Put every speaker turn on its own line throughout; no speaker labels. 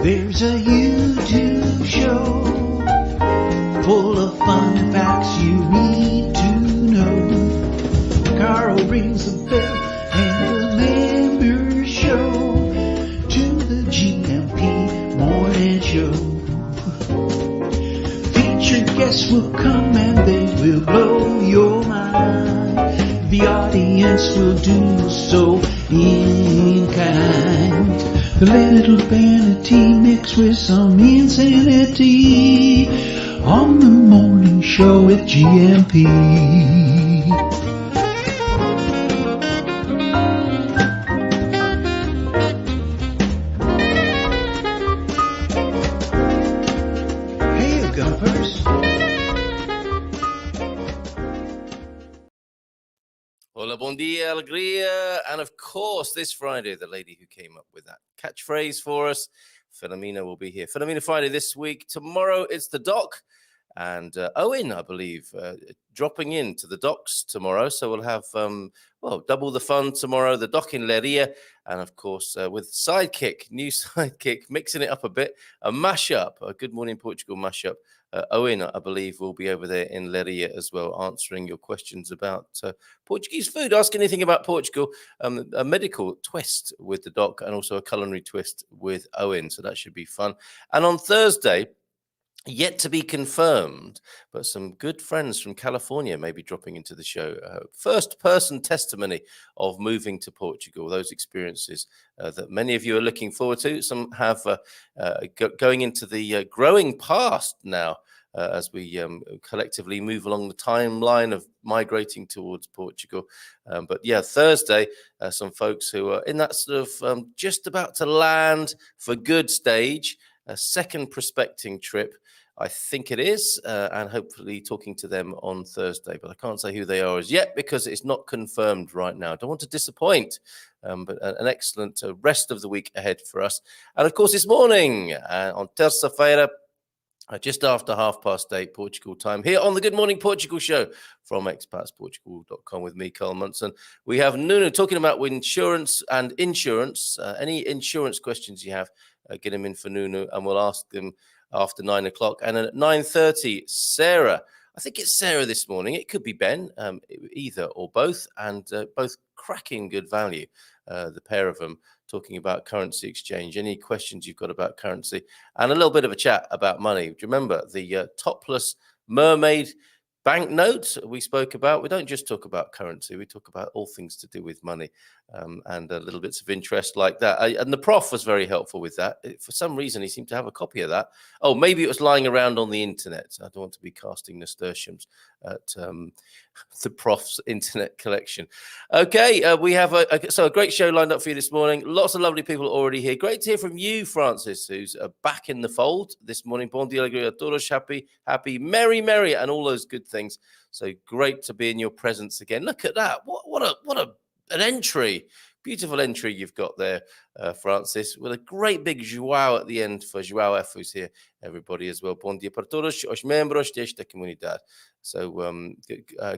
There's a YouTube show full of fun facts you need to know. Carl rings the bell and the members show to the GMP morning show. Featured guests will come and they will blow your mind. The audience will do so in kind. A little vanity mixed with some insanity on the morning show with GMP. Hey, Gumpers.
Hola, bon dia, alegria. And of course, this Friday, the lady who came up with that catchphrase for us, Philomena, will be here. Philomena Friday this week. Tomorrow, it's the doc. And Owen, I believe, dropping into the docks tomorrow. So we'll have, double the fun tomorrow, the dock in Leiria. And, of course, with Sidekick, new Sidekick, mixing it up a bit, a mashup, a Good Morning Portugal mashup. Owen, I believe, will be over there in Leiria as well, answering your questions about Portuguese food. Ask anything about Portugal, a medical twist with the doc and also a culinary twist with Owen. So that should be fun. And on Thursday, yet to be confirmed, but some good friends from California may be dropping into the show. First-person testimony of moving to Portugal, those experiences that many of you are looking forward to. Some have going into the growing past now as we collectively move along the timeline of migrating towards Portugal. But yeah, Thursday, some folks who are in that sort of just about to land for good stage, a second prospecting trip, I think it is, and hopefully talking to them on Thursday. But I can't say who they are as yet because it's not confirmed right now. I don't want to disappoint, but an excellent rest of the week ahead for us. And of course, this morning on terça-feira, just after 8:30 Portugal time, here on the Good Morning Portugal show from expatsportugal.com with me, Carl Munson. We have Nuno talking about insurance and insurance. Any insurance questions you have, get them in for Nuno and we'll ask them after 9 o'clock. And then at 9:30, Sarah. I think it's Sarah this morning. It could be Ben, either or both, and both cracking good value, the pair of them, talking about currency exchange. Any questions you've got about currency, and a little bit of a chat about money. Do you remember the topless mermaid banknote we spoke about? We don't just talk about currency. We talk about all things to do with money and little bits of interest like that. And the prof was very helpful with that. For some reason, he seemed to have a copy of that. Oh, maybe it was lying around on the internet. I don't want to be casting nasturtiums at the prof's internet collection. Okay, we have a great show lined up for you this morning. Lots of lovely people already here. Great to hear from you, Francis, who's back in the fold this morning. Bon dia, alegria a todos. Happy, merry, and all those good things. So great to be in your presence again. Look at that. What an entry. Beautiful entry you've got there, Francis, with a great big joão at the end for João F, who's here, everybody as well. Bom dia para todos os membros desta comunidade. So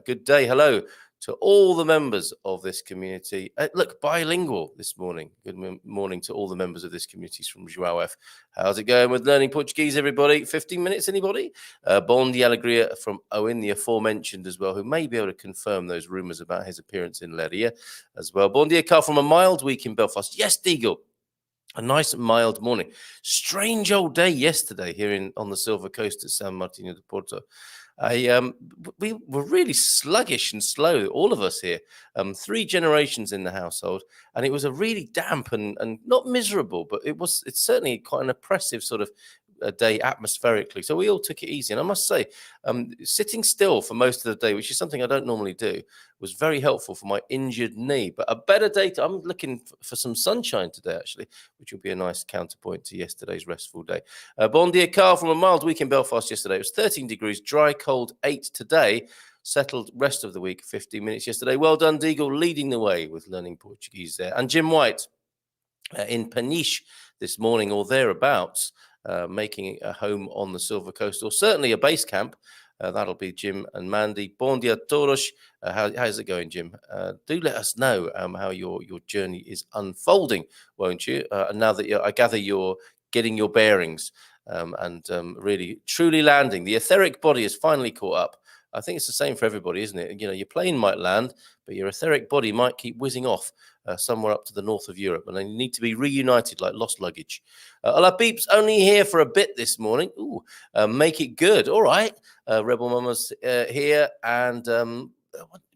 good day. Hello to all the members of this community. Look, bilingual this morning. Good morning to all the members of this community from João F. How's it going with learning Portuguese, everybody? 15 minutes, anybody? Bon dia alegria from Owen, the aforementioned as well, who may be able to confirm those rumours about his appearance in Leiria as well. Bon dia, Carl, from a mild week in Belfast. Yes, Deagle. A nice mild morning. Strange old day yesterday here on the Silver Coast at San Martino de Porto. We were really sluggish and slow, all of us here. 3 generations in the household, and it was a really damp and not miserable, but it's certainly quite an oppressive sort of a day atmospherically. So we all took it easy. And I must say, sitting still for most of the day, which is something I don't normally do, was very helpful for my injured knee. But a better day, I'm looking for some sunshine today, actually, which will be a nice counterpoint to yesterday's restful day. Bon dia, Carl, from a mild week in Belfast yesterday. It was 13 degrees, dry, cold, 8 today. Settled rest of the week, 15 minutes yesterday. Well done, Deagle, leading the way with learning Portuguese there. And Jim White in Peniche this morning or thereabouts, making a home on the Silver Coast, or certainly a base camp. That'll be Jim and Mandy. Bon dia todos. How's it going, Jim? Do let us know how your journey is unfolding, won't you? Now that I gather you're getting your bearings and really truly landing. The etheric body is finally caught up. I think it's the same for everybody, isn't it? Your plane might land, but your etheric body might keep whizzing off somewhere up to the north of Europe, and then you need to be reunited like lost luggage. Ola Beep's only here for a bit this morning. Ooh, make it good. All right. Rebel Mama's here, and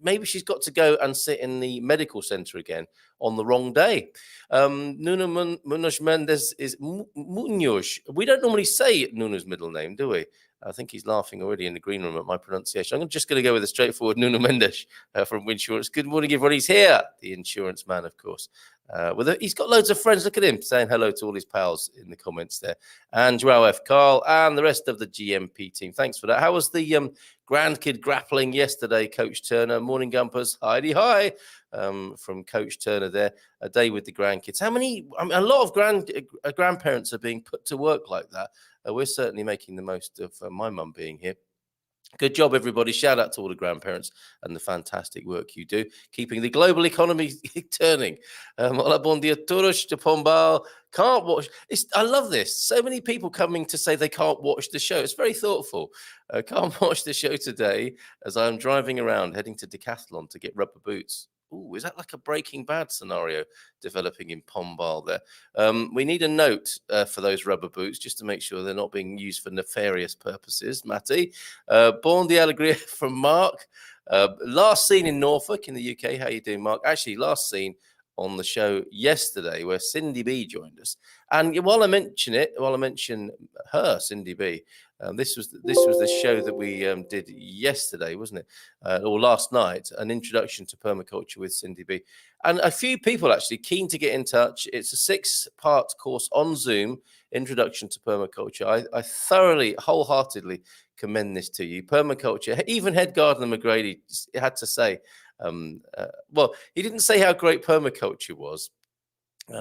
maybe she's got to go and sit in the medical center again on the wrong day. Nuno Munoz Mendes is Munoz. We don't normally say Nuno's middle name, do we? I think he's laughing already in the green room at my pronunciation. I'm just going to go with a straightforward Nuno Mendes from Winsurance. Good morning, everybody. He's here, the insurance man, of course. He's got loads of friends. Look at him saying hello to all his pals in the comments there. And Joao F. Carl and the rest of the GMP team. Thanks for that. How was the grandkid grappling yesterday, Coach Turner? Morning, Gumpers. Hi. From Coach Turner there. A day with the grandkids. How many? A lot of grandparents are being put to work like that. We're certainly making the most of my mum being here. Good job, everybody. Shout out to all the grandparents and the fantastic work you do, keeping the global economy turning. Hola, bon dia todos de Pombal. Can't watch. I love this. So many people coming to say they can't watch the show. It's very thoughtful. Can't watch the show today as I'm driving around heading to Decathlon to get rubber boots. Ooh, is that like a Breaking Bad scenario developing in Pombal there? We need a note for those rubber boots just to make sure they're not being used for nefarious purposes. Matty. Born the Alegria from Mark. Last seen in Norfolk in the UK. How you doing, Mark? Actually, last seen on the show yesterday where Cindy B joined us. And while I mention her, Cindy B, this was the show that we did yesterday, wasn't it? Or last night, an introduction to permaculture with Cindy B. And a few people actually keen to get in touch. It's a 6-part course on Zoom, Introduction to Permaculture. I thoroughly, wholeheartedly commend this to you. Permaculture, even head gardener McGrady had to say, well, he didn't say how great permaculture was.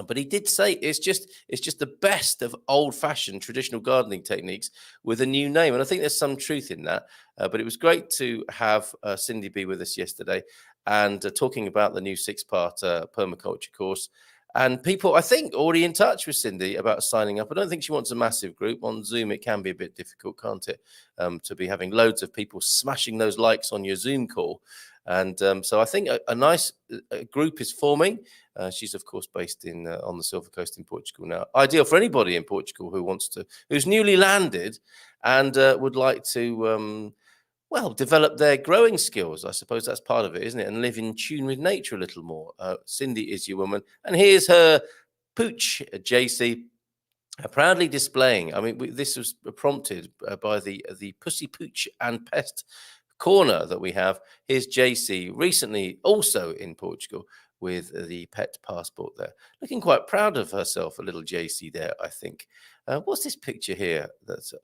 But he did say it's just the best of old-fashioned traditional gardening techniques with a new name. And I think there's some truth in that. But it was great to have Cindy B with us yesterday and talking about the new 6-part permaculture course. And people, I think, already in touch with Cindy about signing up. I don't think she wants a massive group. On Zoom, it can be a bit difficult, can't it? To be having loads of people smashing those likes on your Zoom call. And so I think a nice group is forming. She's, of course, based on the Silver Coast in Portugal now. Ideal for anybody in Portugal who's newly landed and would like to, develop their growing skills. I suppose that's part of it, isn't it? And live in tune with nature a little more. Cindy is your woman. And here's her pooch, JC, proudly displaying. I mean, this was prompted by the Pussy Pooch and Pest corner that we have. Here's JC, recently also in Portugal with the pet passport there. Looking quite proud of herself, a little JC there, I think. What's this picture here? That's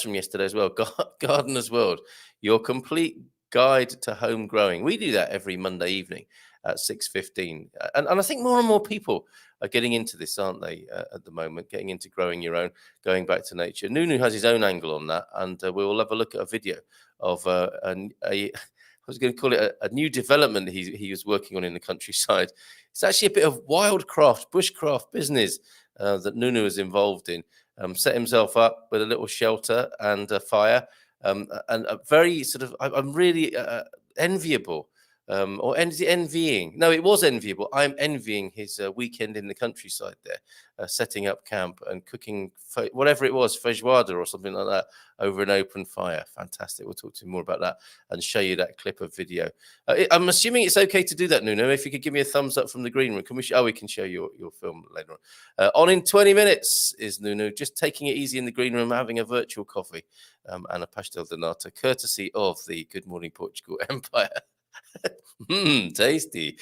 from yesterday as well. Gardener's World, your complete guide to home growing. We do that every Monday evening at 6:15. And I think more and more people are getting into this, aren't they, at the moment, getting into growing your own, going back to nature. Nuno has his own angle on that, and we will have a look at a video of I was going to call it a new development he was working on in the countryside. It's actually a bit of wildcraft, bushcraft business that Nuno is involved in. Set himself up with a little shelter and a fire, and a very sort of, I'm really enviable. Or envying? No, it was enviable. I'm envying his weekend in the countryside there, setting up camp and cooking whatever it was, feijoada or something like that, over an open fire. Fantastic. We'll talk to you more about that and show you that clip of video. I'm assuming it's okay to do that, Nuno. If you could give me a thumbs up from the green room. Can we? We can show your film later on. On in 20 minutes is Nuno, just taking it easy in the green room, having a virtual coffee and a pastel de nata, courtesy of the Good Morning Portugal Empire. Tasty.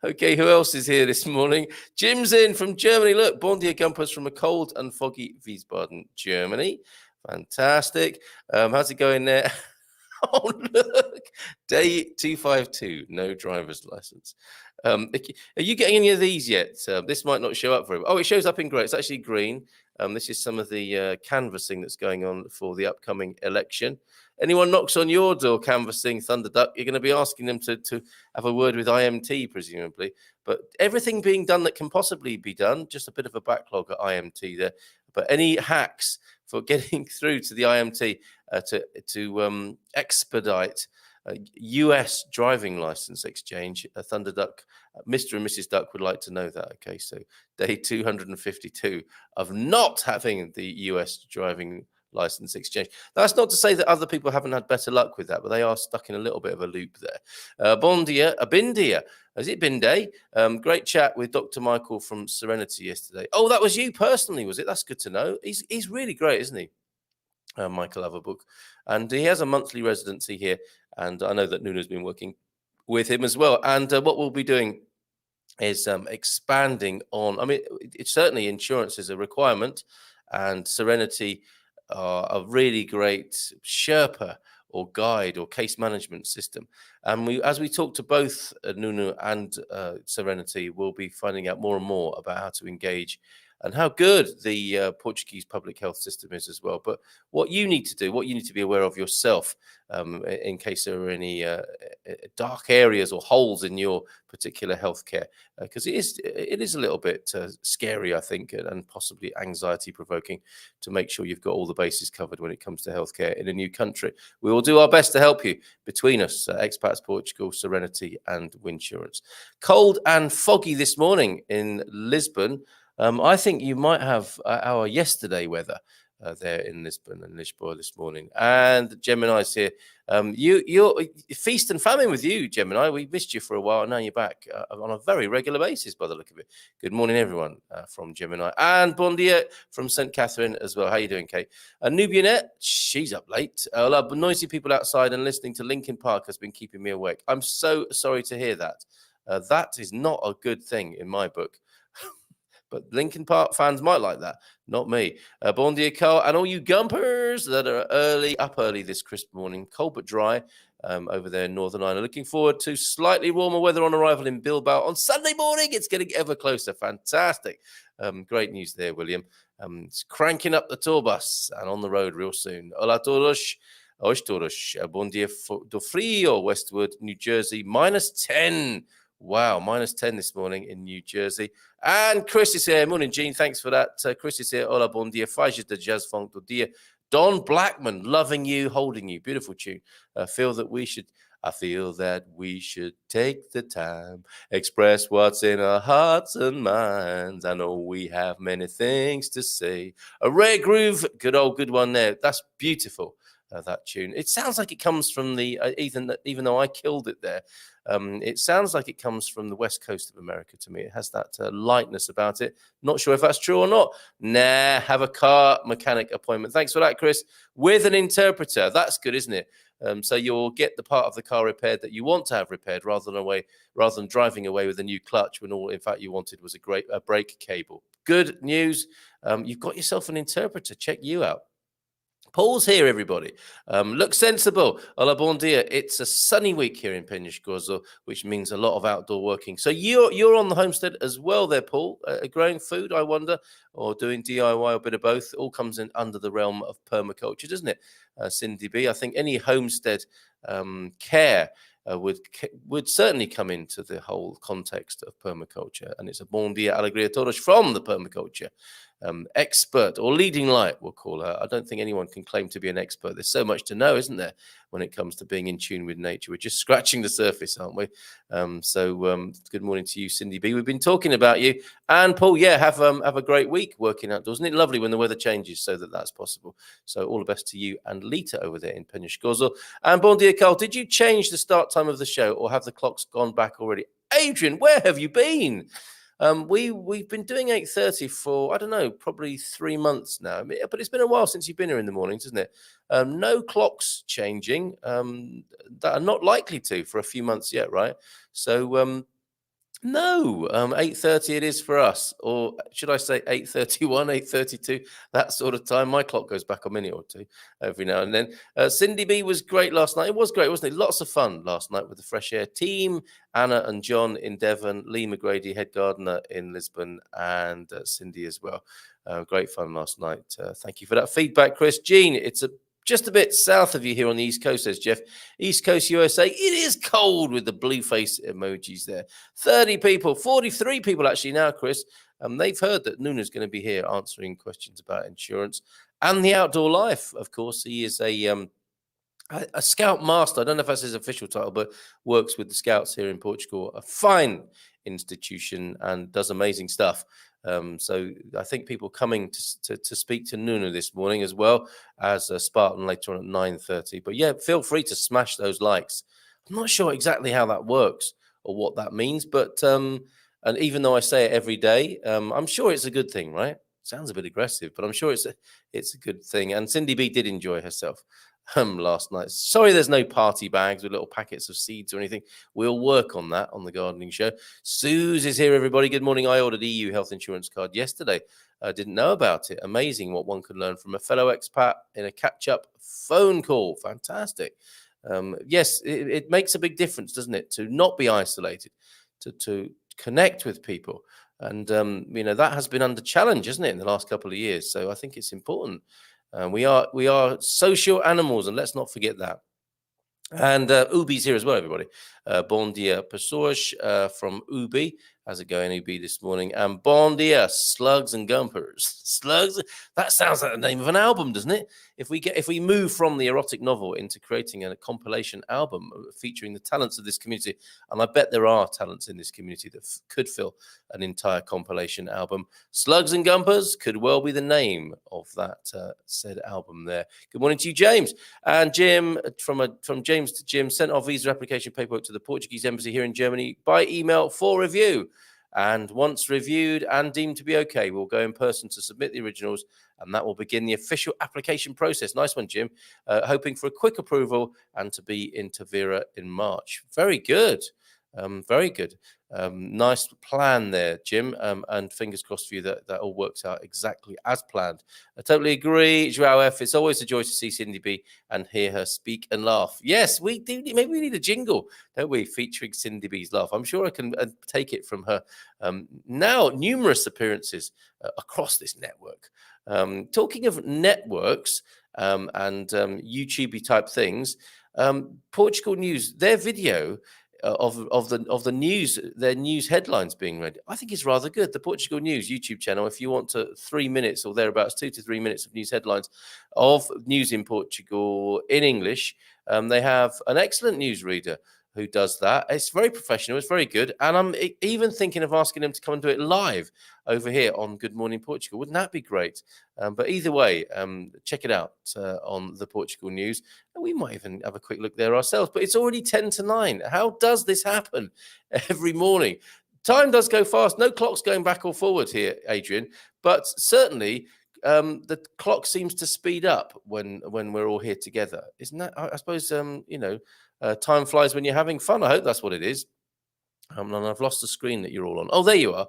Okay, who else is here this morning? Jim's in from Germany. Look, bon dia Gumpers from a cold and foggy Wiesbaden, Germany. Fantastic. How's it going there? Oh, look. Day 252, no driver's license. Are you getting any of these yet? This might not show up very well. Oh, it shows up in grey. It's actually green. This is some of the canvassing that's going on for the upcoming election. Anyone knocks on your door canvassing Thunderduck, you're going to be asking them to have a word with IMT, presumably. But everything being done that can possibly be done, just a bit of a backlog at IMT there. But any hacks for getting through to the IMT to expedite US driving license exchange, Thunder Duck, Mr. and Mrs. Duck would like to know that. Okay, so day 252 of not having the US driving license exchange. That's not to say that other people haven't had better luck with that, but they are stuck in a little bit of a loop there. Bon dia, Abindia. Has it been day? Great chat with Dr. Michael from Serenity yesterday. Oh, that was you personally, was it? That's good to know. He's really great, isn't he? Michael Averbook. And he has a monthly residency here. And I know that Nuno's been working with him as well. And what we'll be doing is expanding on, I mean, it's certainly insurance is a requirement, and Serenity are a really great Sherpa or guide or case management system. And as we talk to both Nuno and Serenity, we'll be finding out more and more about how to engage and how good the Portuguese public health system is as well. But what you need to do, what you need to be aware of yourself, in case there are any dark areas or holes in your particular healthcare, because it is a little bit scary, I think, and possibly anxiety provoking to make sure you've got all the bases covered when it comes to healthcare in a new country. We will do our best to help you between us, Expats Portugal, Serenity and Winsurance. Cold and foggy this morning in Lisbon. I think you might have our yesterday weather there in Lisbon and Lisboa this morning. And Gemini's here. You're feast and famine with you, Gemini. We missed you for a while. And now you're back on a very regular basis by the look of it. Good morning, everyone, from Gemini. And bon dia from St. Catherine as well. How you doing, Kate? Nubianette, she's up late. Noisy people outside and listening to Linkin Park has been keeping me awake. I'm so sorry to hear that. That is not a good thing in my book. But Linkin Park fans might like that, not me. Bon dia, Carl, and all you gumpers that are up early this crisp morning, cold but dry over there in Northern Ireland. Looking forward to slightly warmer weather on arrival in Bilbao on Sunday morning. It's getting ever closer. Fantastic. Great news there, William. It's cranking up the tour bus and on the road real soon. Hola todos. Hoje todos. Bon dia do frio, Westwood, New Jersey, -10. Wow, -10 this morning in New Jersey. And Chris is here. Morning, Gene. Thanks for that. Chris is here. Hola, bon dia. Fages de jazz funk do dia. Don Blackman, loving you, holding you. Beautiful tune. I feel that we should take the time, express what's in our hearts and minds. I know we have many things to say. A rare groove, good one there. That's beautiful. That tune. It sounds like it comes from the even though I killed it there. It sounds like it comes from the west coast of America to me. It has that lightness about it. Not sure if that's true or not. Nah, have a car mechanic appointment. Thanks for that, Chris. With an interpreter. That's good, isn't it? So you'll get the part of the car repaired that you want to have repaired rather than driving away with a new clutch when all in fact you wanted was a brake cable. Good news. You've got yourself an interpreter. Check you out. Paul's here, everybody. Look sensible. Hola, bon dia. It's a sunny week here in Peñascoso, which means a lot of outdoor working. So you're on the homestead as well there, Paul. Growing food, I wonder, or doing DIY, or a bit of both. It all comes in under the realm of permaculture, doesn't it, Cindy B? I think any homestead care would certainly come into the whole context of permaculture. And it's a bon dia, alegria todos from the permaculture expert or leading light, we'll call her. I don't think anyone can claim to be an expert. There's so much to know, isn't there, when it comes to being in tune with nature? We're just scratching the surface, aren't we? So good morning to you, Cindy B. We've been talking about you. And Paul, yeah, have a great week working outdoors. Isn't it lovely when the weather changes so that that's possible? So all the best to you and Lita over there in Peñascoso. And bon dia, Carl, did you change the start time of the show or have the clocks gone back already? Adrian, where have you been? We've been doing 8:30 for, I don't know, probably 3 months now. But it's been a while since you've been here in the mornings, isn't it? No clocks changing that are not likely to for a few months yet, right? So no, 8:30 it is for us, or should I say 8:31, 8:32, that sort of time. My clock goes back a minute or two every now and then. Cindy B was great last night. It was great, wasn't it? Lots of fun last night with the Fresh Air team. Anna and John in Devon, Lee McGrady, head gardener in Lisbon, and Cindy as well. Great fun last night. Thank you for that feedback, Chris. Jean, it's a just a bit south of you here on the East Coast, says Jeff. East Coast, USA. It is cold with the blue face emojis there. 30 people, 43 people actually now, Chris. They've heard that Nuno's going to be here answering questions about insurance and the outdoor life. Of course, he is a Scout Master. I don't know if that's his official title, but works with the Scouts here in Portugal. A fine institution and does amazing stuff. So I think people coming to speak to Nuno this morning as well as Spartan later on at 9:30. But yeah, feel free to smash those likes. I'm not sure exactly how that works or what that means, but and even though I say it every day, I'm sure it's a good thing, right? Sounds a bit aggressive, but I'm sure it's a good thing. And Cindy B did enjoy herself last night. Sorry, there's no party bags with little packets of seeds or anything. We'll work on that on the gardening show. Suze is here, everybody. Good morning. I ordered EU health insurance card yesterday. I didn't know about it. Amazing what one can learn from a fellow expat in a catch-up phone call. Fantastic. Yes, it makes a big difference, doesn't it, to not be isolated, to connect with people. And, that has been under challenge, isn't it, in the last couple of years? So I think it's important. We are social animals, and let's not forget that. And Ubi's here as well, everybody. Bon dia, pessoas from Ubi. How's it going, Ubi, this morning? And bon dia, slugs and gumpers. Slugs. That sounds like the name of an album, doesn't it? If we move from the erotic novel into creating a compilation album featuring the talents of this community, and I bet there are talents in this community that could fill an entire compilation album. Slugs and Gumpers could well be the name of that said album there. Good morning to you, James. And Jim, from James to Jim, sent our visa application paperwork to the Portuguese embassy here in Germany by email for review. And once reviewed and deemed to be okay, we'll go in person to submit the originals, and that will begin the official application process. Nice one, Jim. Hoping for a quick approval and to be in Tavira in March. Very good. Very good. Nice plan there, Jim. And fingers crossed for you that all works out exactly as planned. I totally agree. Joao F. It's always a joy to see Cindy B and hear her speak and laugh. Yes, we do. Maybe we need a jingle, don't we, featuring Cindy B's laugh. I'm sure I can take it from her now numerous appearances across this network. Talking of networks and YouTube type things, Portugal News, their video of the news, their news headlines being read, I think is rather good. The Portugal News YouTube channel, if you want 3 minutes or thereabouts, 2 to 3 minutes of news headlines of news in Portugal in English, they have an excellent newsreader who does that. It's very professional. It's very good. And I'm even thinking of asking him to come and do it live over here on Good Morning Portugal. Wouldn't that be great? But either way, check it out on the Portugal News. And we might even have a quick look there ourselves. But it's already 10 to 9. How does this happen every morning? Time does go fast. No clock's going back or forward here, Adrian. But certainly the clock seems to speed up when we're all here together. Isn't that, I suppose, time flies when you're having fun. I hope that's what it is. And I've lost the screen that you're all on. Oh, there you are.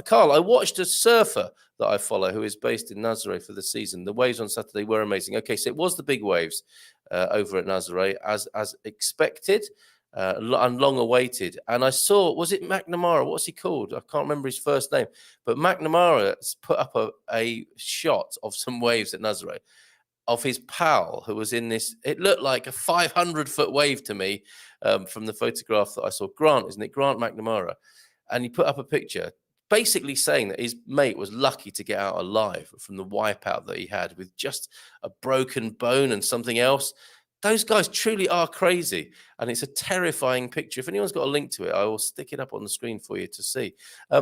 Carl, I watched a surfer that I follow who is based in Nazaré for the season. The waves on Saturday were amazing. Okay, so it was the big waves over at Nazaré as expected and long awaited. And I saw, was it McNamara? What's he called? I can't remember his first name. But McNamara put up a shot of some waves at Nazaré of his pal who was in this. It looked like a 500-foot wave to me from the photograph that I saw. Grant, isn't it? Grant McNamara. And he put up a picture basically saying that his mate was lucky to get out alive from the wipeout that he had with just a broken bone and something else. Those guys truly are crazy, and it's a terrifying picture. If anyone's got a link to it, I will stick it up on the screen for you to see.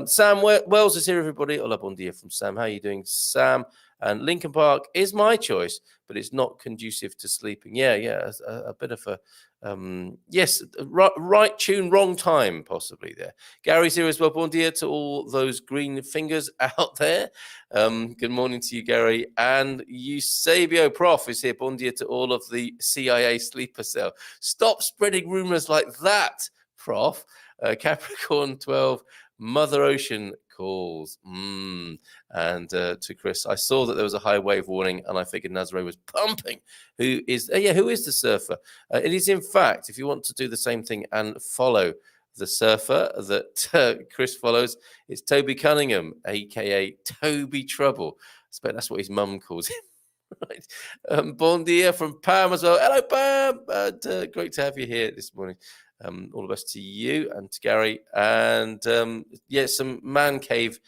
Sam Wells is here, everybody. Hola, bon dia from Sam. How are you doing, Sam? And Lincoln Park is my choice, but it's not conducive to sleeping. Yeah, a bit of a, yes, right tune, wrong time, possibly there. Gary's here as well. Bon dia to all those green fingers out there. Good morning to you, Gary. And Eusebio Prof is here. Bon dia to all of the CIA sleeper cell. Stop spreading rumors like that, Prof. Capricorn 12, Mother Ocean calls. And to Chris, I saw that there was a high wave warning, and I figured Nazaré was pumping. Who is the surfer? It is, in fact, if you want to do the same thing and follow the surfer that Chris follows, it's Toby Cunningham, aka Toby Trouble. I expect that's what his mum calls him. Right. Bon dia from Pam as well. Hello, Pam. And, great to have you here this morning. All the best to you and to Gary. And some man cave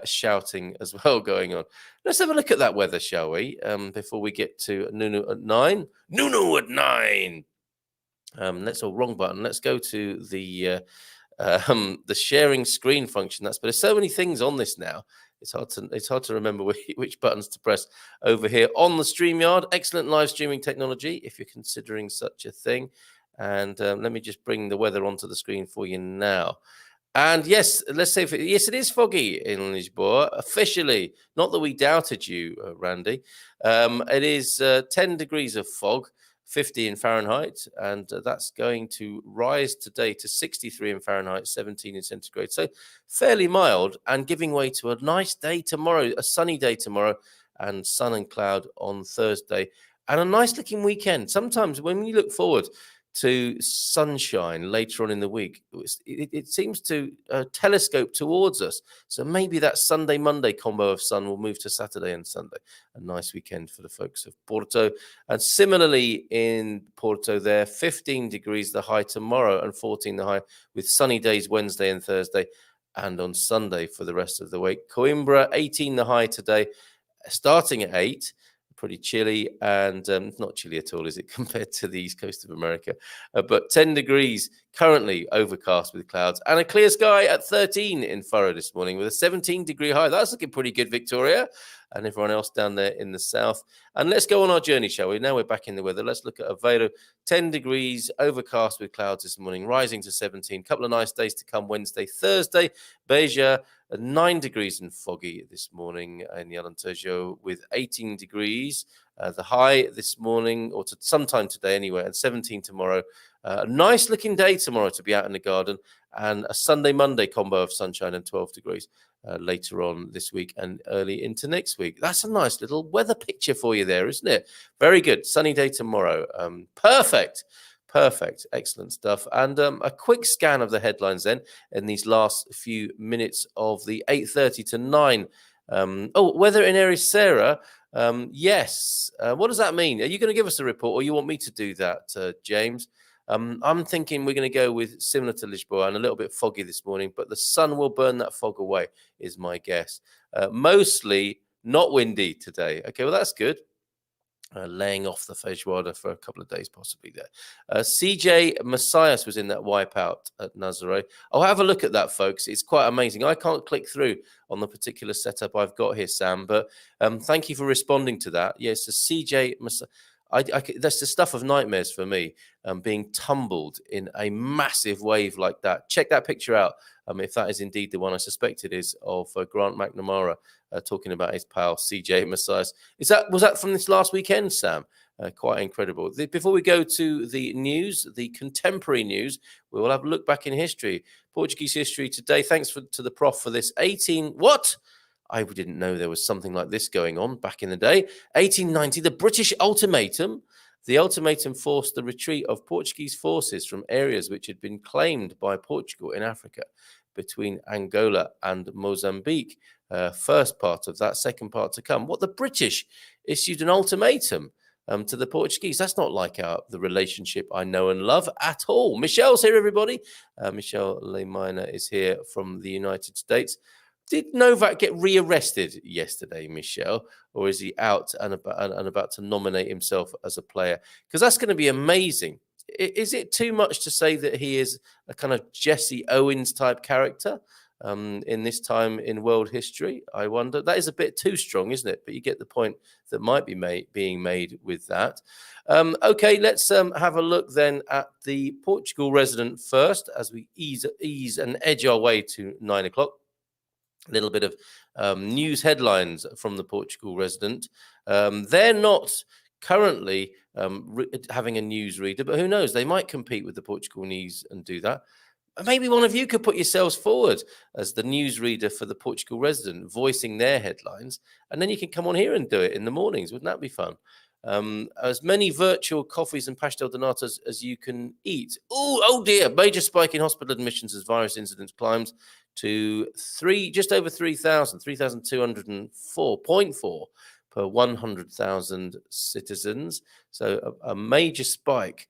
shouting as well going on. Let's have a look at that weather, shall we? Before we get to Nuno at 9. Nuno at 9. Let's wrong button. Let's go to the sharing screen function. But there's so many things on this now. It's hard to remember which buttons to press over here on the StreamYard. Excellent live streaming technology if you're considering such a thing. And let me just bring the weather onto the screen for you now. And yes, let's say yes, it is foggy in Lisboa officially. Not that we doubted you, Randy. It is 10 degrees of fog. 50 in Fahrenheit, and that's going to rise today to 63 in Fahrenheit, 17 in centigrade. So fairly mild and giving way to a nice day tomorrow, a sunny day tomorrow, and sun and cloud on Thursday, and a nice looking weekend. Sometimes when you look forward to sunshine later on in the week, it seems to telescope towards us. So maybe that Sunday-Monday combo of sun will move to Saturday and Sunday. A nice weekend for the folks of Porto. And similarly in Porto there, 15 degrees the high tomorrow and 14 the high, with sunny days Wednesday and Thursday, and on Sunday for the rest of the week. Coimbra, 18 the high today, starting at 8. Pretty chilly, and not chilly at all, is it, compared to the east coast of America? But 10 degrees currently, overcast with clouds, and a clear sky at 13 in Faro this morning with a 17-degree high. That's looking pretty good, Victoria, and everyone else down there in the south. And let's go on our journey, shall we? Now we're back in the weather. Let's look at Aveiro. 10 degrees, overcast with clouds this morning, rising to 17. Couple of nice days to come Wednesday, Thursday. Beja, 9 degrees and foggy this morning in the Alentejo with 18 degrees. The high this morning, or sometime today anyway, and 17 tomorrow. A nice looking day tomorrow to be out in the garden, and a Sunday-Monday combo of sunshine and 12 degrees later on this week and early into next week. That's a nice little weather picture for you there, isn't it? Very good. Sunny day tomorrow. Perfect. Excellent stuff. And a quick scan of the headlines then in these last few minutes of the 8:30 to 9. Weather in Ericeira. Yes. What does that mean? Are you going to give us a report, or you want me to do that, James? I'm thinking we're going to go with similar to Lisboa and a little bit foggy this morning, but the sun will burn that fog away, is my guess. Mostly not windy today. Okay, well, that's good. Laying off the feijoada for a couple of days, possibly there. CJ Messias was in that wipeout at Nazaré. I'll have a look at that, folks. It's quite amazing. I can't click through on the particular setup I've got here, Sam, but thank you for responding to that. Yes, the CJ Messias. That's the stuff of nightmares for me, being tumbled in a massive wave like that. Check that picture out, if that is indeed the one. I suspect it is, of Grant McNamara talking about his pal CJ Messias. Was that from this last weekend, Sam? Quite incredible. Before we go to the news, the contemporary news, we will have a look back in history. Portuguese history today. Thanks to the prof for this. What? I didn't know there was something like this going on back in the day. 1890, the British ultimatum. The ultimatum forced the retreat of Portuguese forces from areas which had been claimed by Portugal in Africa between Angola and Mozambique. First part of that, second part to come. What, the British issued an ultimatum to the Portuguese? That's not like the relationship I know and love at all. Michelle's here, everybody. Michelle Lemina is here from the United States. Did Novak get rearrested yesterday, Michelle, or is he out and about to nominate himself as a player? Because that's going to be amazing. Is it too much to say that he is a kind of Jesse Owens type character in this time in world history? I wonder. That is a bit too strong, isn't it? But you get the point that might be being made with that. Okay, let's have a look then at the Portugal resident first as we ease and edge our way to 9 o'clock. A little bit of news headlines from the Portugal resident. They're not currently having a newsreader, but who knows? They might compete with the Portugal News and do that. Maybe one of you could put yourselves forward as the newsreader for the Portugal resident, voicing their headlines, and then you can come on here and do it in the mornings. Wouldn't that be fun? As many virtual coffees and pastel de natas as you can eat. Oh dear, major spike in hospital admissions as virus incidence climbs to just over 3,000, 3,204.4 per 100,000 citizens. So a major spike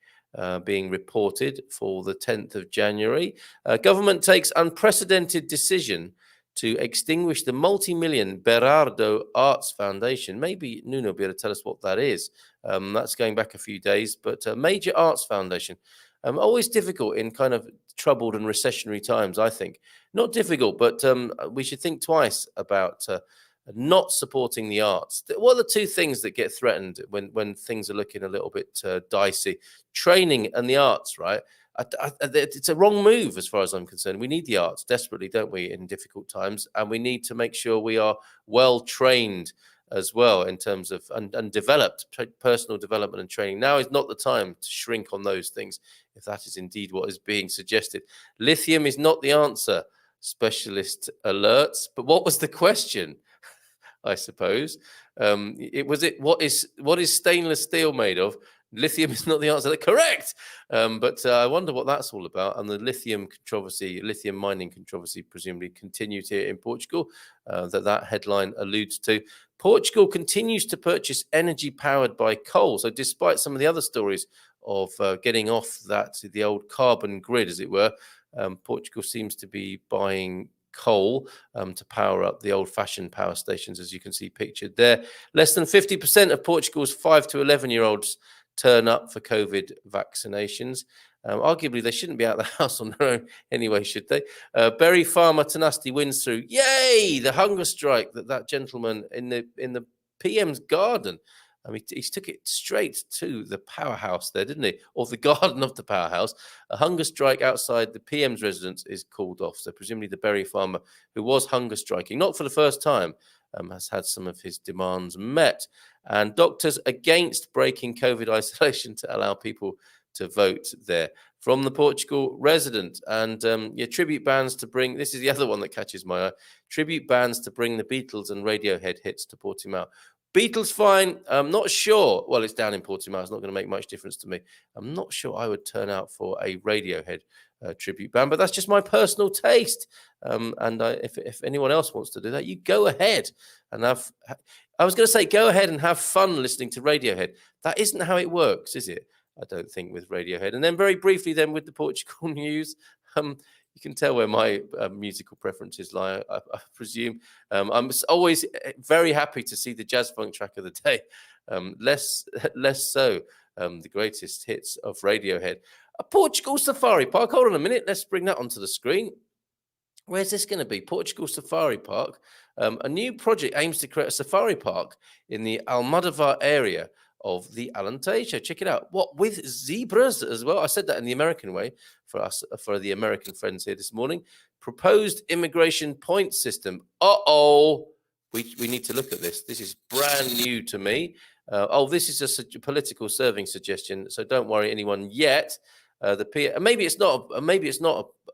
being reported for the 10th of January. Government takes unprecedented decision to extinguish the multi-million Berardo Arts Foundation. Maybe Nuno will be able to tell us what that is. That's going back a few days, but a major arts foundation. Always difficult in kind of troubled and recessionary times, I think. Not difficult, but we should think twice about not supporting the arts. What are the two things that get threatened when things are looking a little bit dicey? Training and the arts, right? It's a wrong move as far as I'm concerned. We need the arts desperately, don't we, in difficult times, and we need to make sure we are well trained as well in terms of and developed personal development and training. Now is not the time to shrink on those things, if that is indeed what is being suggested. Lithium is not the answer, specialist alerts. But what was the question? I suppose what is stainless steel made of? Lithium is not the answer. Correct. But I wonder what that's all about. And the lithium mining controversy, presumably continues here in Portugal, that headline alludes to. Portugal continues to purchase energy powered by coal. So despite some of the other stories of getting off the old carbon grid, as it were, Portugal seems to be buying coal to power up the old-fashioned power stations, as you can see pictured there. Less than 50% of Portugal's 5 to 11-year-olds turn up for COVID vaccinations. Arguably, they shouldn't be out of the house on their own anyway, should they? Berry farmer tenacity wins through. Yay! The hunger strike that gentleman in the PM's garden. I mean, he took it straight to the powerhouse there, didn't he? Or the garden of the powerhouse. A hunger strike outside the PM's residence is called off. So presumably the berry farmer who was hunger striking, not for the first time, has had some of his demands met. And doctors against breaking COVID isolation to allow people to vote there. From the Portugal resident, and tribute bands to bring, this is the other one that catches my eye, tribute bands to bring the Beatles and Radiohead hits to Portimao. Beatles fine. I'm not sure. Well, it's down in Portimao. It's not going to make much difference to me. I'm not sure I would turn out for a Radiohead tribute band, but that's just my personal taste. If anyone else wants to do that, you go ahead and have. I was going to say go ahead and have fun listening to Radiohead. That isn't how it works, is it? I don't think with Radiohead. And then very briefly, then with the Portugal news. You can tell where my musical preferences lie, I presume. I'm always very happy to see the jazz funk track of the day. Less so the greatest hits of Radiohead. A Portugal Safari Park. Hold on a minute. Let's bring that onto the screen. Where's this going to be? Portugal Safari Park. A new project aims to create a safari park in the Almodóvar area of the Alentejo. Check it out. What, with zebras as well? I said that in the American way for the American friends here this morning. Proposed immigration point system. We need to look at this. This is brand new to me. This is a political serving suggestion, so don't worry anyone yet. Maybe it's not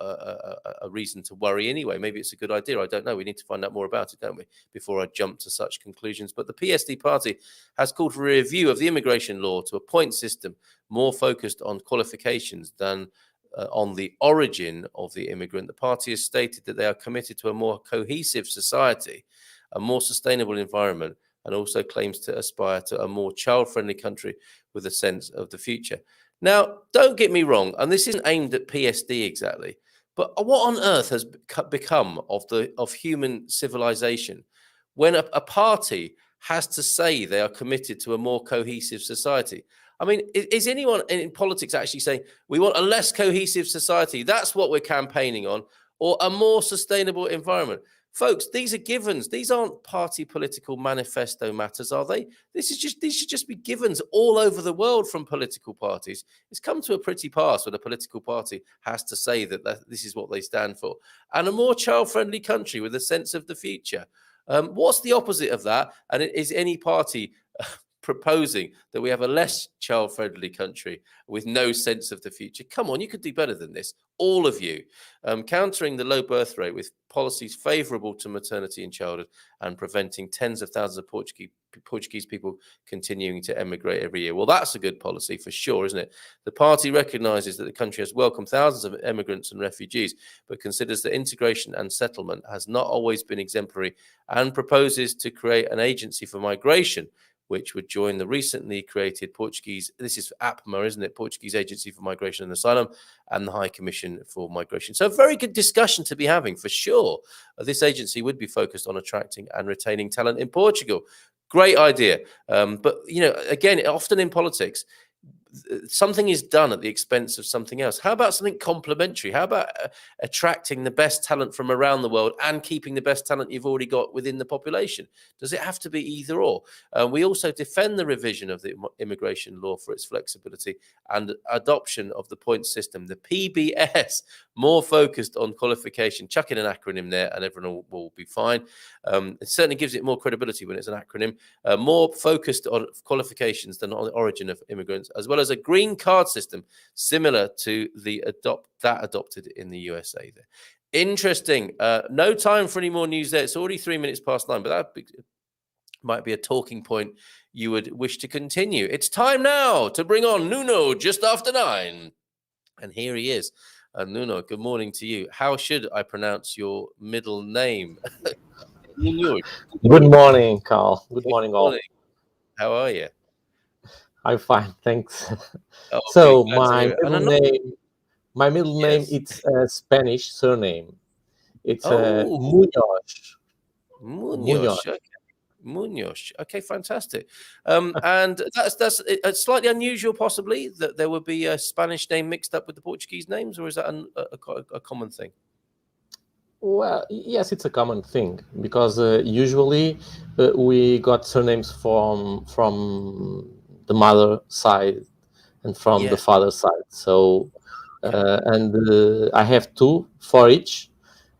a reason to worry anyway. Maybe it's a good idea. I don't know. We need to find out more about it, don't we, before I jump to such conclusions. But the PSD party has called for a review of the immigration law to a point system more focused on qualifications than on the origin of the immigrant. The party has stated that they are committed to a more cohesive society, a more sustainable environment, and also claims to aspire to a more child-friendly country with a sense of the future. Now, don't get me wrong, and this isn't aimed at PSD exactly, but what on earth has become of human civilization when a party has to say they are committed to a more cohesive society? I mean, is anyone in politics actually saying we want a less cohesive society? That's what we're campaigning on, or a more sustainable environment? Folks, these are givens. These aren't party political manifesto matters, are they? These should just be givens all over the world from political parties. It's come to a pretty pass when a political party has to say that this is what they stand for. And a more child-friendly country with a sense of the future. What's the opposite of that? And is any party proposing that we have a less child-friendly country with no sense of the future. Come on, you could do better than this, all of you. Countering the low birth rate with policies favourable to maternity and childhood and preventing tens of thousands of Portuguese people continuing to emigrate every year. Well, that's a good policy for sure, isn't it? The party recognises that the country has welcomed thousands of immigrants and refugees, but considers that integration and settlement has not always been exemplary and proposes to create an agency for migration, which would join the recently created Portuguese, this is APMA, isn't it? Portuguese Agency for Migration and Asylum, and the High Commission for Migration. So a very good discussion to be having, for sure. This agency would be focused on attracting and retaining talent in Portugal. Great idea. But, you know, again, often in politics, something is done at the expense of something else. How about something complementary? How about attracting the best talent from around the world and keeping the best talent you've already got within the population? Does it have to be either or? We also defend the revision of the immigration law for its flexibility and adoption of the point system, the PBS, more focused on qualification. Chuck in an acronym there and everyone will be fine. It certainly gives it more credibility when it's an acronym, more focused on qualifications than on the origin of immigrants, as well as a green card system similar to the adopted in the USA there. Interesting. No time for any more news there. It's already 3 minutes past 9, but that might be a talking point you would wish to continue. It's time now to bring on Nuno just after 9. And here he is. Nuno, good morning to you. How should I pronounce your middle name?
Good morning, Carl. Good morning, all.
How are you?
I'm fine, thanks.
Oh,
so
good,
my middle name, it's a Spanish surname. It's Munoz.
Munoz. Okay. Munoz. Okay, fantastic. And that's slightly unusual, possibly, that there would be a Spanish name mixed up with the Portuguese names, or is that a common thing?
Well, yes, it's a common thing because usually we got surnames from the mother side and from the father side. So, and I have two for each,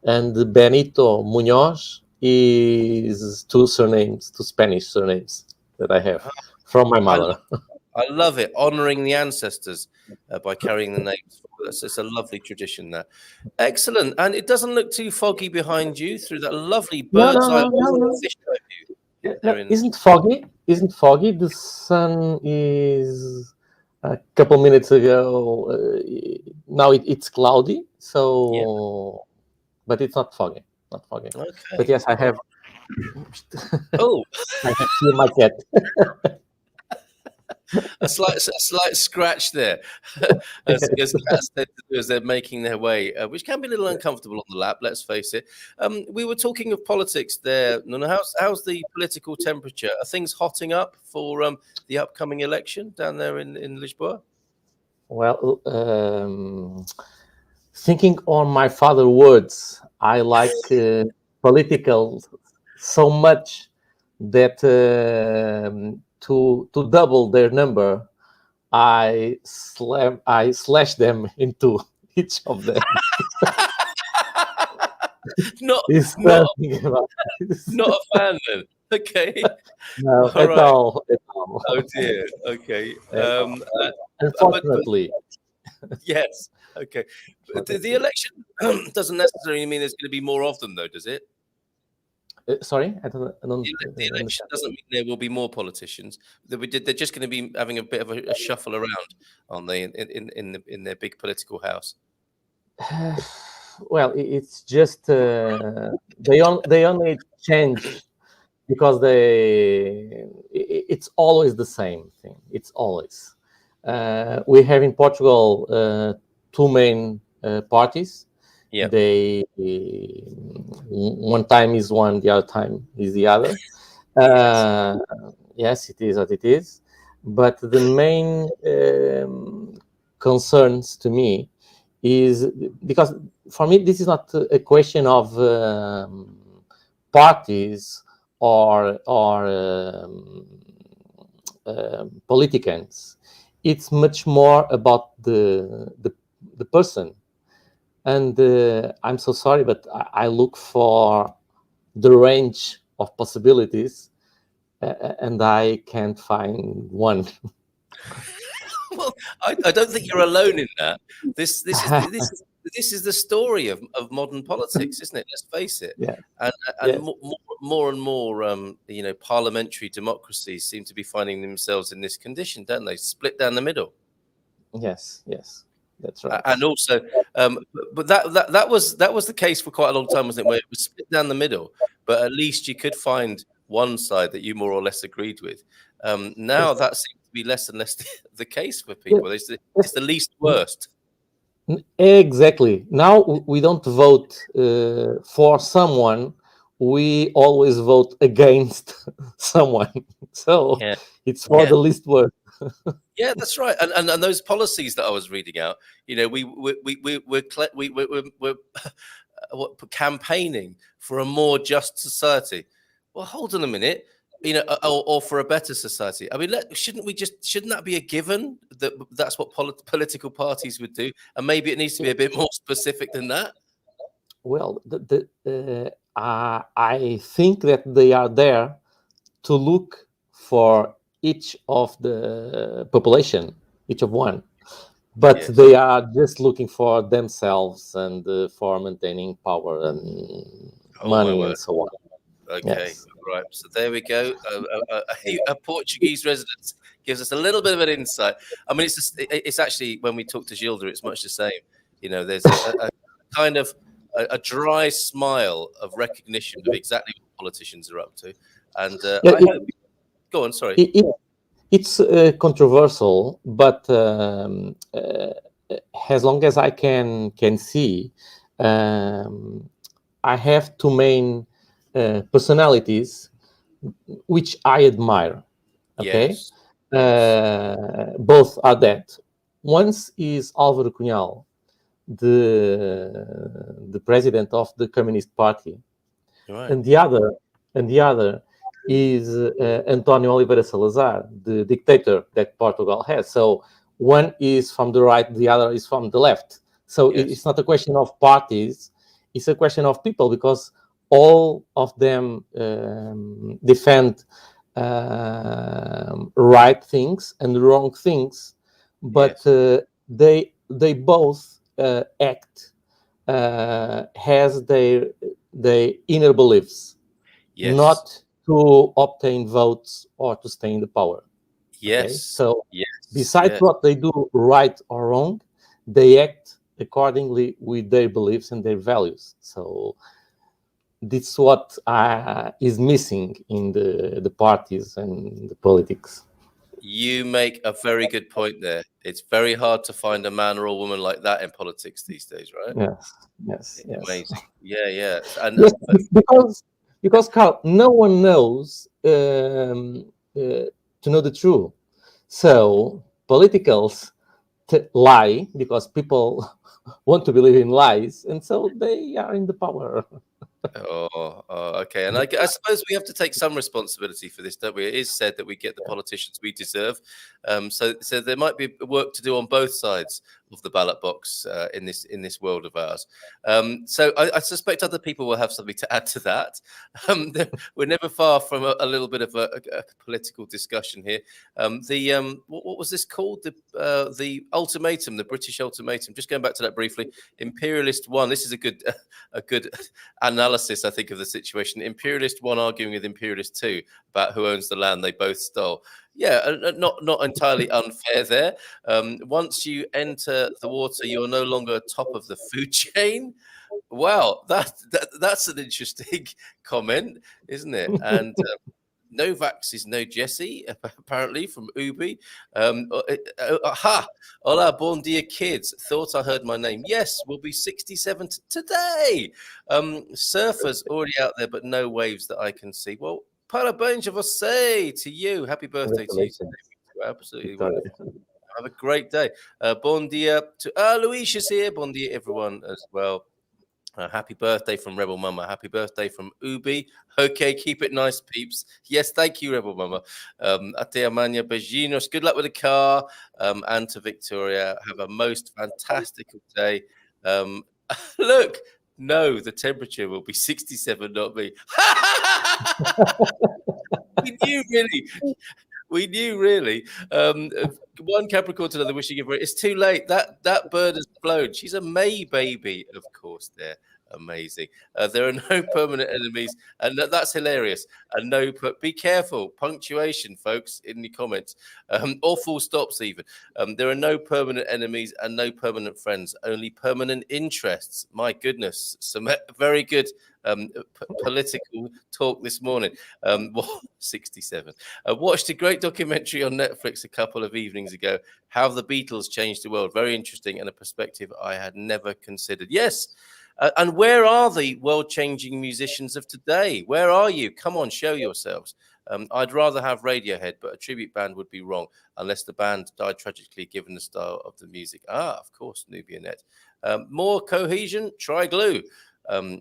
and Benito Munoz is two Spanish surnames that I have from my mother.
I love it, honoring the ancestors by carrying the names. It's a lovely tradition there. Excellent. And it doesn't look too foggy behind you through that lovely bird's eye view.
Isn't foggy. The sun is a couple minutes ago. Now it's cloudy, so but it's not foggy. Okay. But yes, I have. I have here my cat.
a slight scratch there as they're making their way, which can be a little uncomfortable on the lap, let's face it. We were talking of politics there. Nuno, how's the political temperature? Are things hotting up for the upcoming election down there in Lisboa?
Well, thinking on my father's words, I like political so much that to double their number, I slash them into each of them.
not a fan then. Okay.
No, at all.
Oh dear. Okay.
Unfortunately.
Yes. Okay. But the election doesn't necessarily mean there's going to be more of them, though, does it?
Sorry, I
don't. The election doesn't mean there will be more politicians. They're just going to be having a bit of a shuffle around, aren't they, in their big political house?
Well, it's just they only change because it's always the same thing. It's always we have in Portugal two main parties.
Yeah.
They one time is one, the other time is the other. Yes, it is what it is. But the main concerns to me is because for me this is not a question of parties or politicians. It's much more about the person. And I'm so sorry, but I look for the range of possibilities and I can't find one.
Well, I don't think you're alone in that. This is the story of modern politics, isn't it? Let's face it.
Yeah.
And
Yes.
more and more, parliamentary democracies seem to be finding themselves in this condition, don't they? Split down the middle.
Yes. Yes. That's right.
And also, but that was the case for quite a long time, wasn't it? Where it was split down the middle, but at least you could find one side that you more or less agreed with. Now
Yes.
that seems to be less and less the case for people.
Yes.
It's the least worst.
Exactly. Now we don't vote for someone. We always vote against someone. So
Yeah.
it's for the least worst.
Yeah, that's right. And those policies that I was reading out, we're campaigning for a more just society. Well, hold on a minute, or for a better society. I mean, shouldn't that be a given that's what political parties would do? And maybe it needs to be a bit more specific than that.
Well, I think that they are there to look for each of the population, each of one, but
Yes.
they are just looking for themselves and for maintaining power and money and so on.
Okay,
Yes.
right. So there we go. A Portuguese resident gives us a little bit of an insight. I mean, it's actually, when we talk to Gilda, it's much the same. There's a kind of a dry smile of recognition of exactly what politicians are up to. And I hope. Go on, sorry.
It's controversial, but as long as I can see, I have two main personalities which I admire. Okay,
yes.
Both are that. Once is Álvaro Cunhal, the president of the Communist Party,
Right.
and the other is António Oliveira Salazar, the dictator that Portugal has. So one is from the right, the other is from the left. So it's not a question of parties, it's a question of people, because all of them defend right things and wrong things, but they both act has their inner beliefs, not to obtain votes or to stay in the power.
Yes.
Okay? So besides what they do right or wrong, they act accordingly with their beliefs and their values. So this is what is missing in the parties and the politics.
You make a very good point there. It's very hard to find a man or a woman like that in politics these days, right?
Yes.
Amazing. Yeah. And
yes, because Carl, no one knows to know the truth. So politicals lie because people want to believe in lies, and so they are in the power.
Okay. And I suppose we have to take some responsibility for this, don't we? It is said that we get the politicians we deserve. So there might be work to do on both sides of the ballot box in this world of ours. So I suspect other people will have something to add to that. We're never far from a little bit of a political discussion here. What was this called? The ultimatum, the British ultimatum. Just going back to that briefly. Imperialist 1. This is a good analysis, I think, of the situation. Imperialist 1 arguing with Imperialist 2 about who owns the land they both stole. Yeah, not entirely unfair there. Once you enter the water, you're no longer top of the food chain. Wow, that's an interesting comment, isn't it? And no Vax is no Jesse, apparently, from Ubi. Hola, bon dia, kids. Thought I heard my name. Yes, we'll be 67 today. Surfers already out there, but no waves that I can see. Well, parabéns a você, to you. Happy birthday to you. Absolutely wonderful. Have a great day. Bon dia to Luis is here. Bon dia, everyone, as well. Happy birthday from Rebel Mama. Happy birthday from Ubi. Okay, keep it nice, peeps. Yes, thank you, Rebel Mama. Ate Amanya Bejinos. Good luck with the car. And to Victoria, have a most fantastic day. Look, no, the temperature will be 67, not me. We knew really. We knew really. One Capricorn to another wishing everyone. It's too late. That bird has flown. She's a May baby, of course. There, amazing. There are no permanent enemies, and that's hilarious. And no, but be careful. Punctuation, folks, in the comments, or full stops even. There are no permanent enemies and no permanent friends. Only permanent interests. My goodness, some very good. Political talk this morning. 67. Watched a great documentary on Netflix a couple of evenings ago, How the Beatles Changed the World. Very interesting and a perspective I had never considered. Yes. And where are the world-changing musicians of today? Where are you? Come on, show yourselves. I'd rather have Radiohead, but a tribute band would be wrong unless the band died tragically given the style of the music. Of course, Nubia Net. More cohesion? Try glue.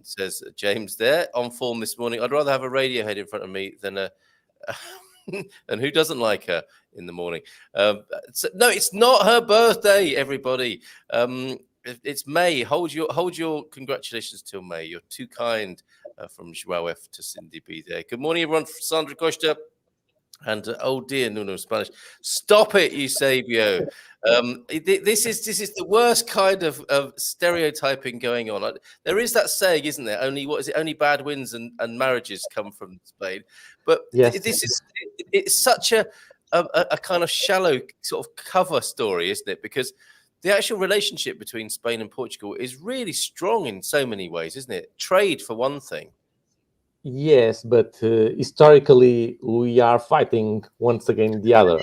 Says James there on form this morning. I'd rather have a Radiohead in front of me than a and who doesn't like her in the morning? No, it's not her birthday, everybody. It's May. Hold your congratulations till May. You're too kind. From Joao F to Cindy B there. Good morning, everyone. Sandra Costa. And oh dear, Nuno Spanish. Stop it, Eusebio. This is the worst kind of stereotyping going on. There is that saying, isn't there? Only bad wins and marriages come from Spain. But
yes,
it's such a kind of shallow sort of cover story, isn't it? Because the actual relationship between Spain and Portugal is really strong in so many ways, isn't it? Trade, for one thing.
Yes, but historically we are fighting once again the other.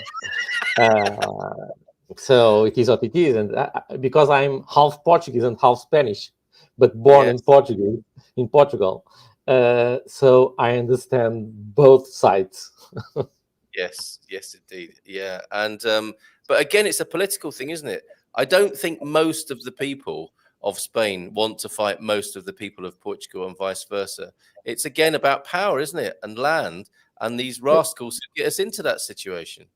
So it is what it is, and because I'm half Portuguese and half Spanish, but born in Portugal, so I understand both sides.
Yes, indeed, yeah, and but again, it's a political thing, isn't it? I don't think most of the people of Spain want to fight most of the people of Portugal and vice versa. It's again about power, isn't it? And land, and these rascals who get us into that situation.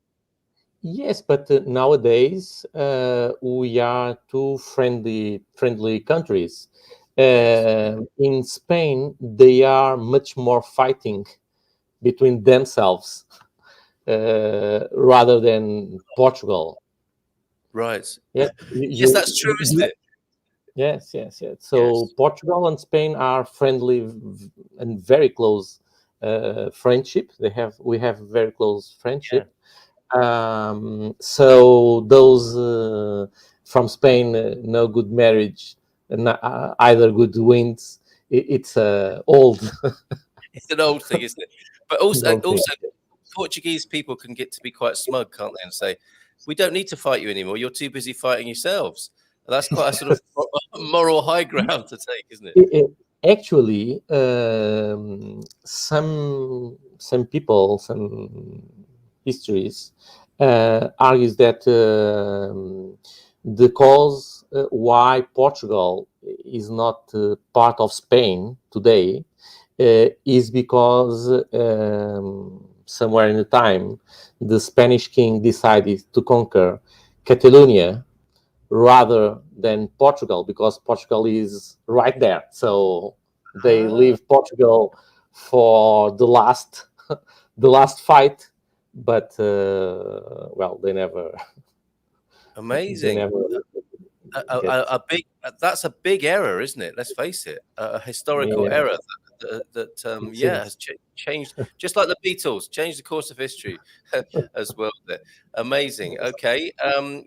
Yes, but nowadays we are two friendly countries. In Spain, they are much more fighting between themselves rather than Portugal.
Right.
Yeah.
Yes, that's true, isn't it?
Yes. So Portugal and Spain are friendly and very close friendship. We have very close friendship. Yeah. So those from Spain, no good marriage, either good wins. It's old.
It's an old thing, isn't it? But also, Portuguese people can get to be quite smug, can't they? And say, "We don't need to fight you anymore. You're too busy fighting yourselves." That's quite a sort of moral high ground to take, isn't it?
Actually, some people, some histories argues that the cause why Portugal is not part of Spain today is because somewhere in the time the Spanish king decided to conquer Catalonia rather than Portugal, because Portugal is right there. So they leave Portugal for the last fight, but well, they never.
Amazing. They never that's a big error, isn't it? Let's face it, a historical error that has changed, just like the Beatles changed the course of history as well. Amazing. Okay,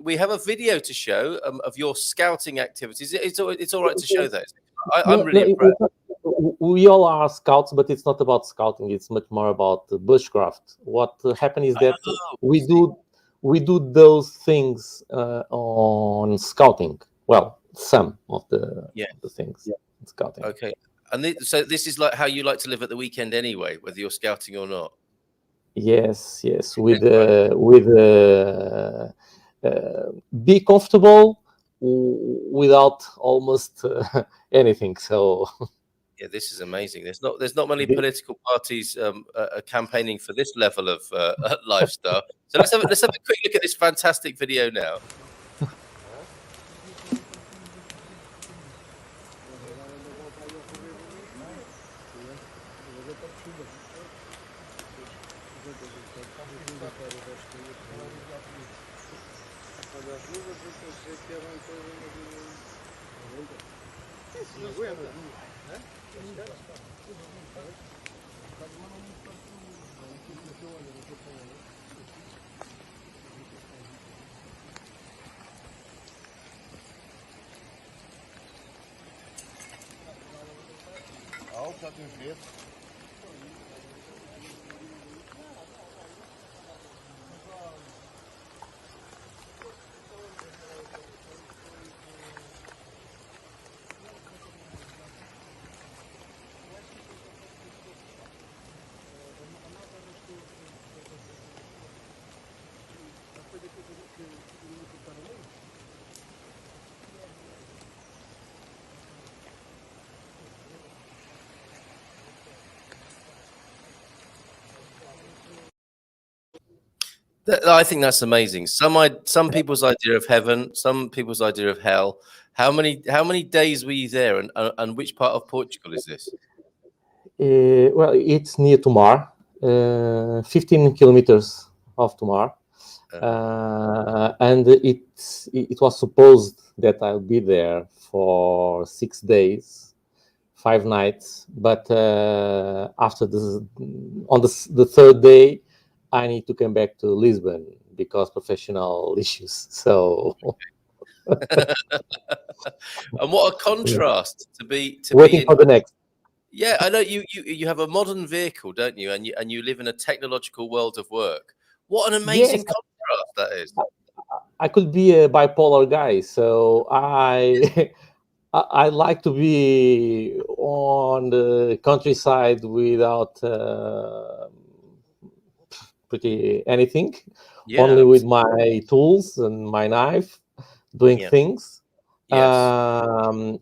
we have a video to show of your scouting activities. It's all right to show that. I'm really impressed.
We all are scouts, but it's not about scouting. It's much more about bushcraft. What happened is that we do those things on scouting. Well, some of the things scouting.
Okay. And so this is like how you like to live at the weekend anyway, whether you're scouting or not.
Yes. With be comfortable without almost anything. So
yeah, this is amazing. There's not many political parties campaigning for this level of lifestyle. So let's have a quick look at this fantastic video now. I think that's amazing. Some people's idea of heaven, some people's idea of hell. How many days were you there, and which part of Portugal is this?
Well, it's near Tomar, 15 kilometers of Tomar, and it was supposed that I'll be there for 6 days, 5 nights, but after on the third day, I need to come back to Lisbon because professional issues. So,
and what a contrast to be
waiting for the next.
Yeah, I know you have a modern vehicle, don't you? And you live in a technological world of work. What an amazing contrast that is.
I could be a bipolar guy, so I I like to be on the countryside without pretty anything, only with my tools and my knife, doing things. And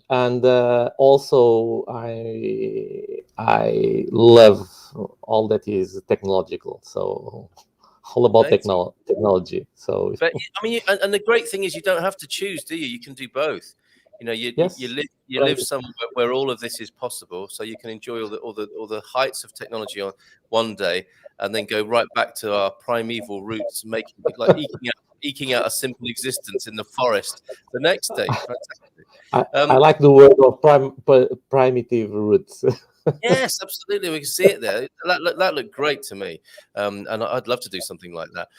also I love all that is technological, so all about technology. So,
but I mean, and the great thing is you don't have to choose, do you? You can do both. You know, you live somewhere where all of this is possible, so you can enjoy all the heights of technology on one day, and then go right back to our primeval roots, making eking out a simple existence in the forest the next day.
I like the word of primitive roots.
Yes, absolutely. We can see it there. That looked great to me, and I'd love to do something like that.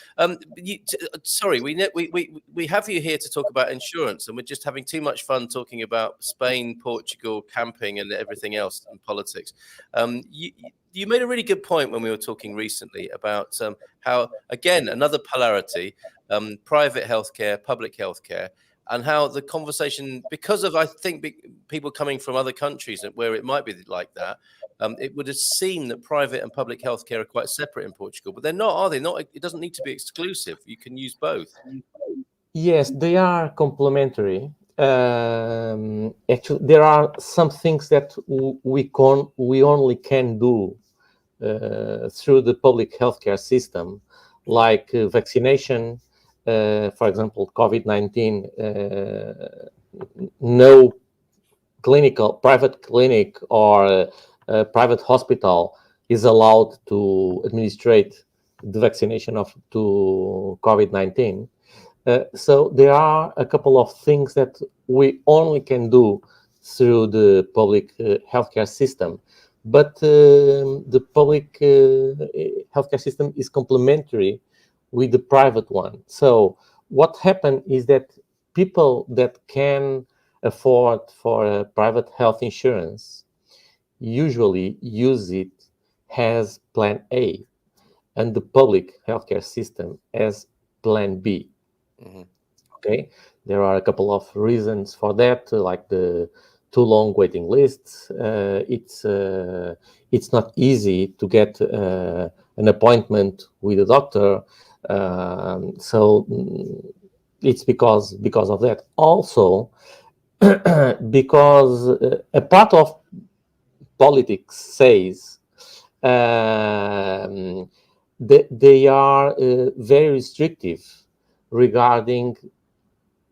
Sorry, we have you here to talk about insurance, and we're just having too much fun talking about Spain, Portugal, camping, and everything else, and politics. You made a really good point when we were talking recently about how, again, another polarity, private healthcare, public healthcare. And how the conversation, because of, I think, people coming from other countries where it might be like that, it would have seemed that private and public healthcare are quite separate in Portugal, but they're not, are they? Not. It doesn't need to be exclusive. You can use both.
Yes, they are complementary. Actually, there are some things that we only can do through the public healthcare system, like vaccination. For example, COVID-19, no private clinic or private hospital is allowed to administrate the vaccination to COVID-19. So there are a couple of things that we only can do through the public healthcare system. But the public healthcare system is complementary with the private one. So what happened is that people that can afford for a private health insurance usually use it as plan A, and the public healthcare system as plan B. Okay, there are a couple of reasons for that, like the too long waiting lists. It's not easy to get an appointment with a doctor, so it's because of that. Also, because a part of politics says they are very restrictive regarding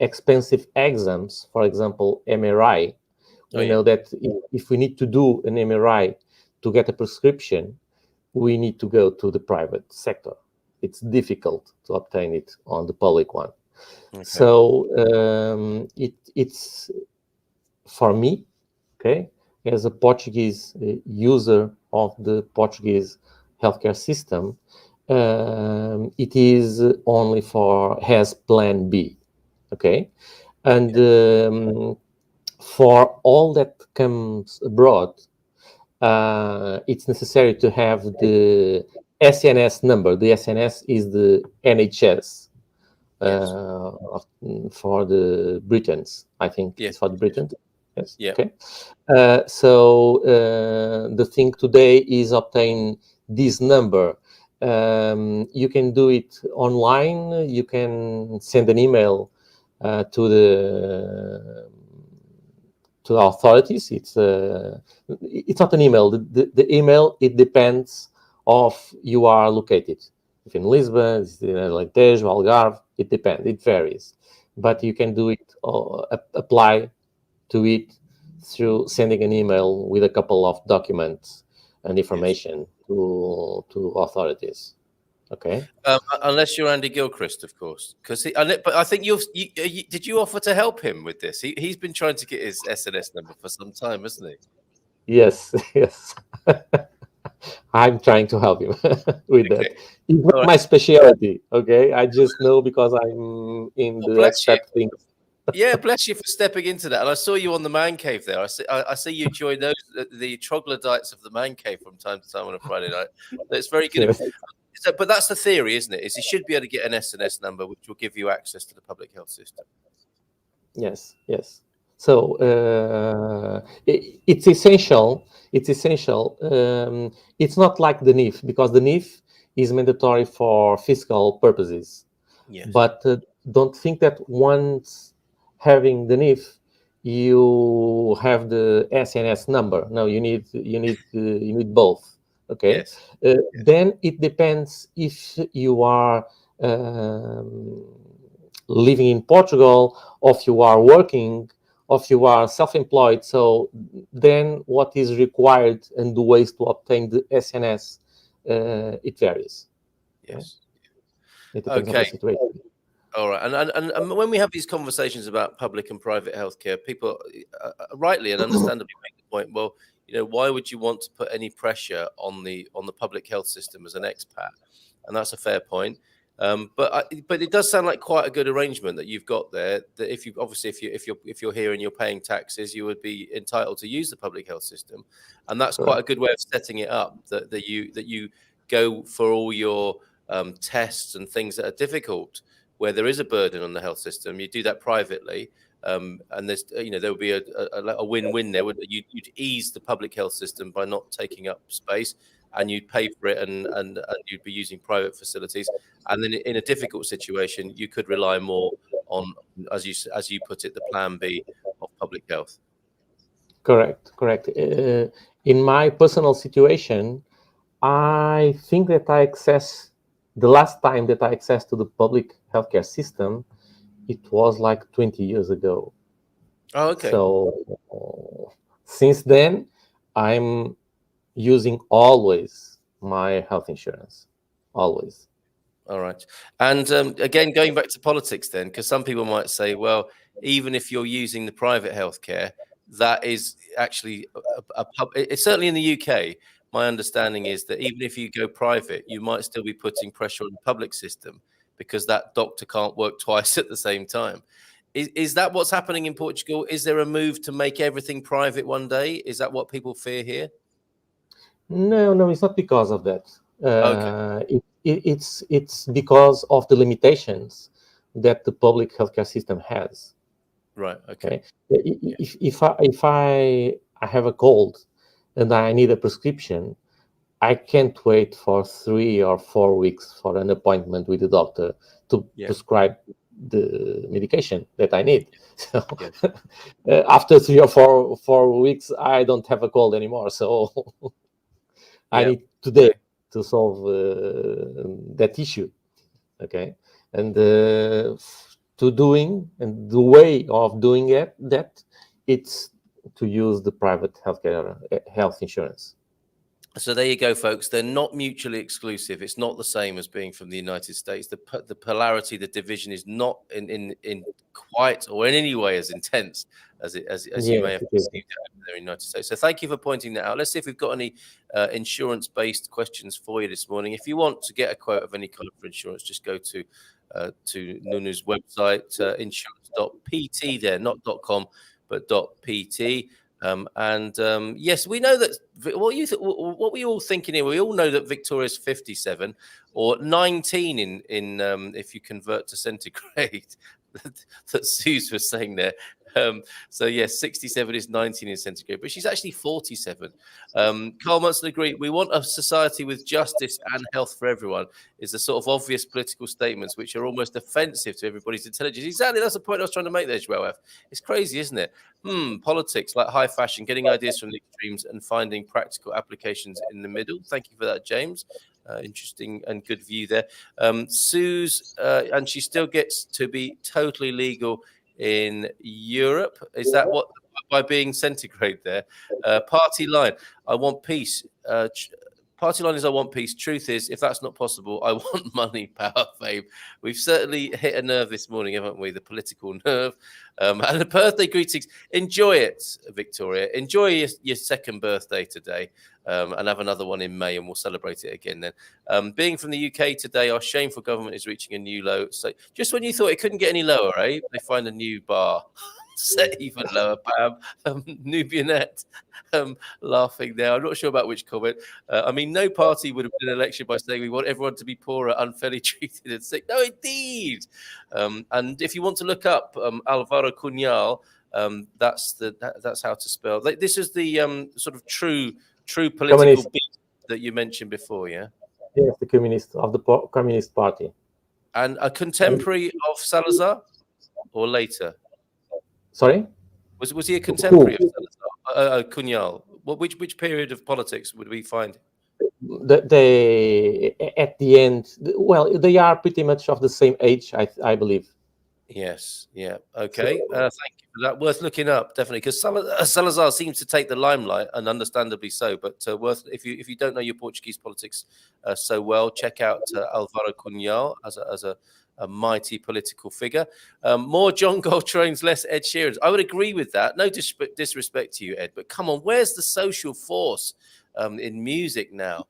expensive exams. For example, MRI. We know that if we need to do an MRI to get a prescription, we need to go to the private sector. It's difficult to obtain it on the public one. So it's for me, okay, as a Portuguese user of the Portuguese healthcare system, it is only has Plan B, okay? And for all that comes abroad, it's necessary to have the SNS number. The SNS is the NHS for the Britons, I think. It's for the Britons. Yes.
Yeah.
Okay. So the thing today is obtain this number. You can do it online. You can send an email to the authorities. It's not an email. The email, it depends of you are located. If in Lisbon, it's like Tejo, Algarve, it depends. It varies, but you can do it apply to it through sending an email with a couple of documents and information to authorities. Okay.
Unless you're Andy Gilchrist, of course, but I think did you offer to help him with this? He's been trying to get his SNS number for some time, hasn't he?
Yes, yes. I'm trying to help him with that. It's not my specialty, okay? I just know because I'm in the expat thing.
Yeah, bless you for stepping into that. And I saw you on the Man Cave there. I see you join the troglodytes of the Man Cave from time to time on a Friday night. It's very good. Yes. But that's the theory, isn't it? Is you should be able to get an SNS number, which will give you access to the public health system.
Yes, yes. So it's essential. It's essential. It's not like the NIF, because the NIF is mandatory for fiscal purposes.
Yes.
But don't think that once having the NIF, you have the SNS number. No, you need both. Okay.
Yes.
Then it depends if you are living in Portugal, or if you are working, or if you are self-employed. So then what is required and the ways to obtain the SNS, it varies.
Yes.
It depends on the situation.
All right. And when we have these conversations about public and private healthcare, people rightly and understandably make the point, well, why would you want to put any pressure on the public health system as an expat? And that's a fair point. But it does sound like quite a good arrangement that you've got there. That if you're here and you're paying taxes, you would be entitled to use the public health system, and that's quite a good way of setting it up. That you go for all your tests and things that are difficult, where there is a burden on the health system. You do that privately. And there's, there would be a win-win there. You'd ease the public health system by not taking up space, and you'd pay for it, and you'd be using private facilities. And then in a difficult situation, you could rely more on, as you put it, the Plan B of public health.
Correct. In my personal situation, I think that the last time that I accessed to the public healthcare system, it was like 20 years ago.
Oh, okay.
So since then, I'm using always my health insurance, always.
All right. And again, going back to politics then, because some people might say, well, even if you're using the private healthcare, that is actually it's certainly in the UK. My understanding is that even if you go private, you might still be putting pressure on the public system, because that doctor can't work twice at the same time. Is that what's happening in Portugal? Is there a move to make everything private one day? Is that what people fear here?
No, it's not because of that.
Okay.
It's because of the limitations that the public healthcare system has.
Right. Okay.
If I have a cold and I need a prescription, I can't wait for 3 or 4 weeks for an appointment with the doctor to prescribe the medication that I need. So after 3 or 4 weeks, I don't have a cold anymore. So I need today to solve that issue. Okay. And the way of doing that, it's to use the private health insurance.
So there you go, folks. They're not mutually exclusive. It's not the same as being from the United States. The polarity, the division is not in quite or in any way as intense as you may have perceived it over there in the United States. So thank you for pointing that out. Let's see if we've got any insurance-based questions for you this morning. If you want to get a quote of any kind for insurance, just go to Nuno's website, insurance.pt there, not .com, but .pt. Yes, we know that. What were you all thinking here? We all know that Victoria's 57 or 19 in if you convert to centigrade. that Suze was saying there. So yes, 67 is 19 in centigrade, but she's actually 47. Carl Munson agreed. We want a society with justice and health for everyone. Is the sort of obvious political statements which are almost offensive to everybody's intelligence. Exactly, that's the point I was trying to make there, Joel F. It's crazy, isn't it? Politics like high fashion, getting ideas from the extremes and finding practical applications in the middle. Thank you for that, James. Interesting and good view there. Suze, and she still gets to be totally legal in Europe. Is that what, by being centigrade there? Party line, I want peace. Party line is I want peace. Truth is, if that's not possible, I want money, power, fame. We've certainly hit a nerve this morning, haven't we? The political nerve. And the birthday greetings. Enjoy it, Victoria. Enjoy your second birthday today. And have another one in May, and we'll celebrate it again then. Being from the UK today, our shameful government is reaching a new low. So just when you thought it couldn't get any lower, eh? They find a new bar. Set even lower, Pam. Nubianette laughing there. I'm not sure about which comment. I mean, no party would have been elected by saying we want everyone to be poorer, unfairly treated and sick. No, indeed. And if you want to look up Alvaro Cunhal, that's how to spell. This is the sort of true political beat that you mentioned before, yeah?
Yes, the communist of the Communist Party.
And a contemporary of Salazar or later?
Sorry?
Was he a contemporary of Salazar? Cunhal. Which period of politics would we find?
They at the end, well, they are pretty much of the same age, I believe.
Yes, yeah, okay. Thank you for that. Worth looking up, definitely, because Salazar seems to take the limelight, and understandably so. But worth, if you don't know your Portuguese politics so well, check out Alvaro Cunhal as a mighty political figure. More John Coltrane's, less Ed Sheeran's. I would agree with that. No disrespect to you, Ed, but come on, where's the social force in music now?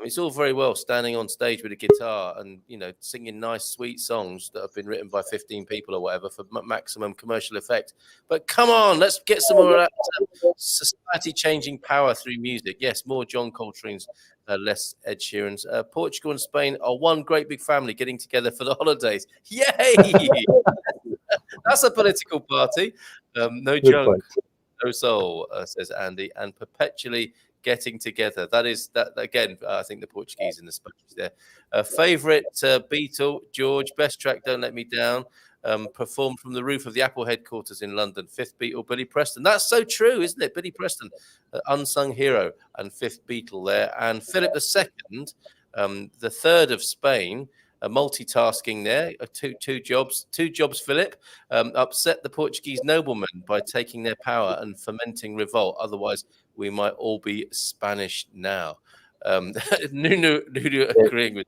It's all very well standing on stage with a guitar and, singing nice, sweet songs that have been written by 15 people or whatever for maximum commercial effect. But come on, let's get some more of that society-changing power through music. Yes, more John Coltrane's, less Ed Sheeran's. Portugal and Spain are one great big family getting together for the holidays. Yay! That's a political party. No junk, no soul, says Andy, and perpetually getting together. That is that again. I think the Portuguese and the Spanish there. Favorite Beatle, George. Best track, Don't Let Me Down. Performed from the roof of the Apple headquarters in London. Fifth Beatle, Billy Preston. That's so true, isn't it? Billy Preston, unsung hero, and fifth Beatle there. And Philip II, the third of Spain. Multitasking there, two jobs, Philip, upset the Portuguese noblemen by taking their power and fomenting revolt. Otherwise, we might all be Spanish now. Nuno agreeing with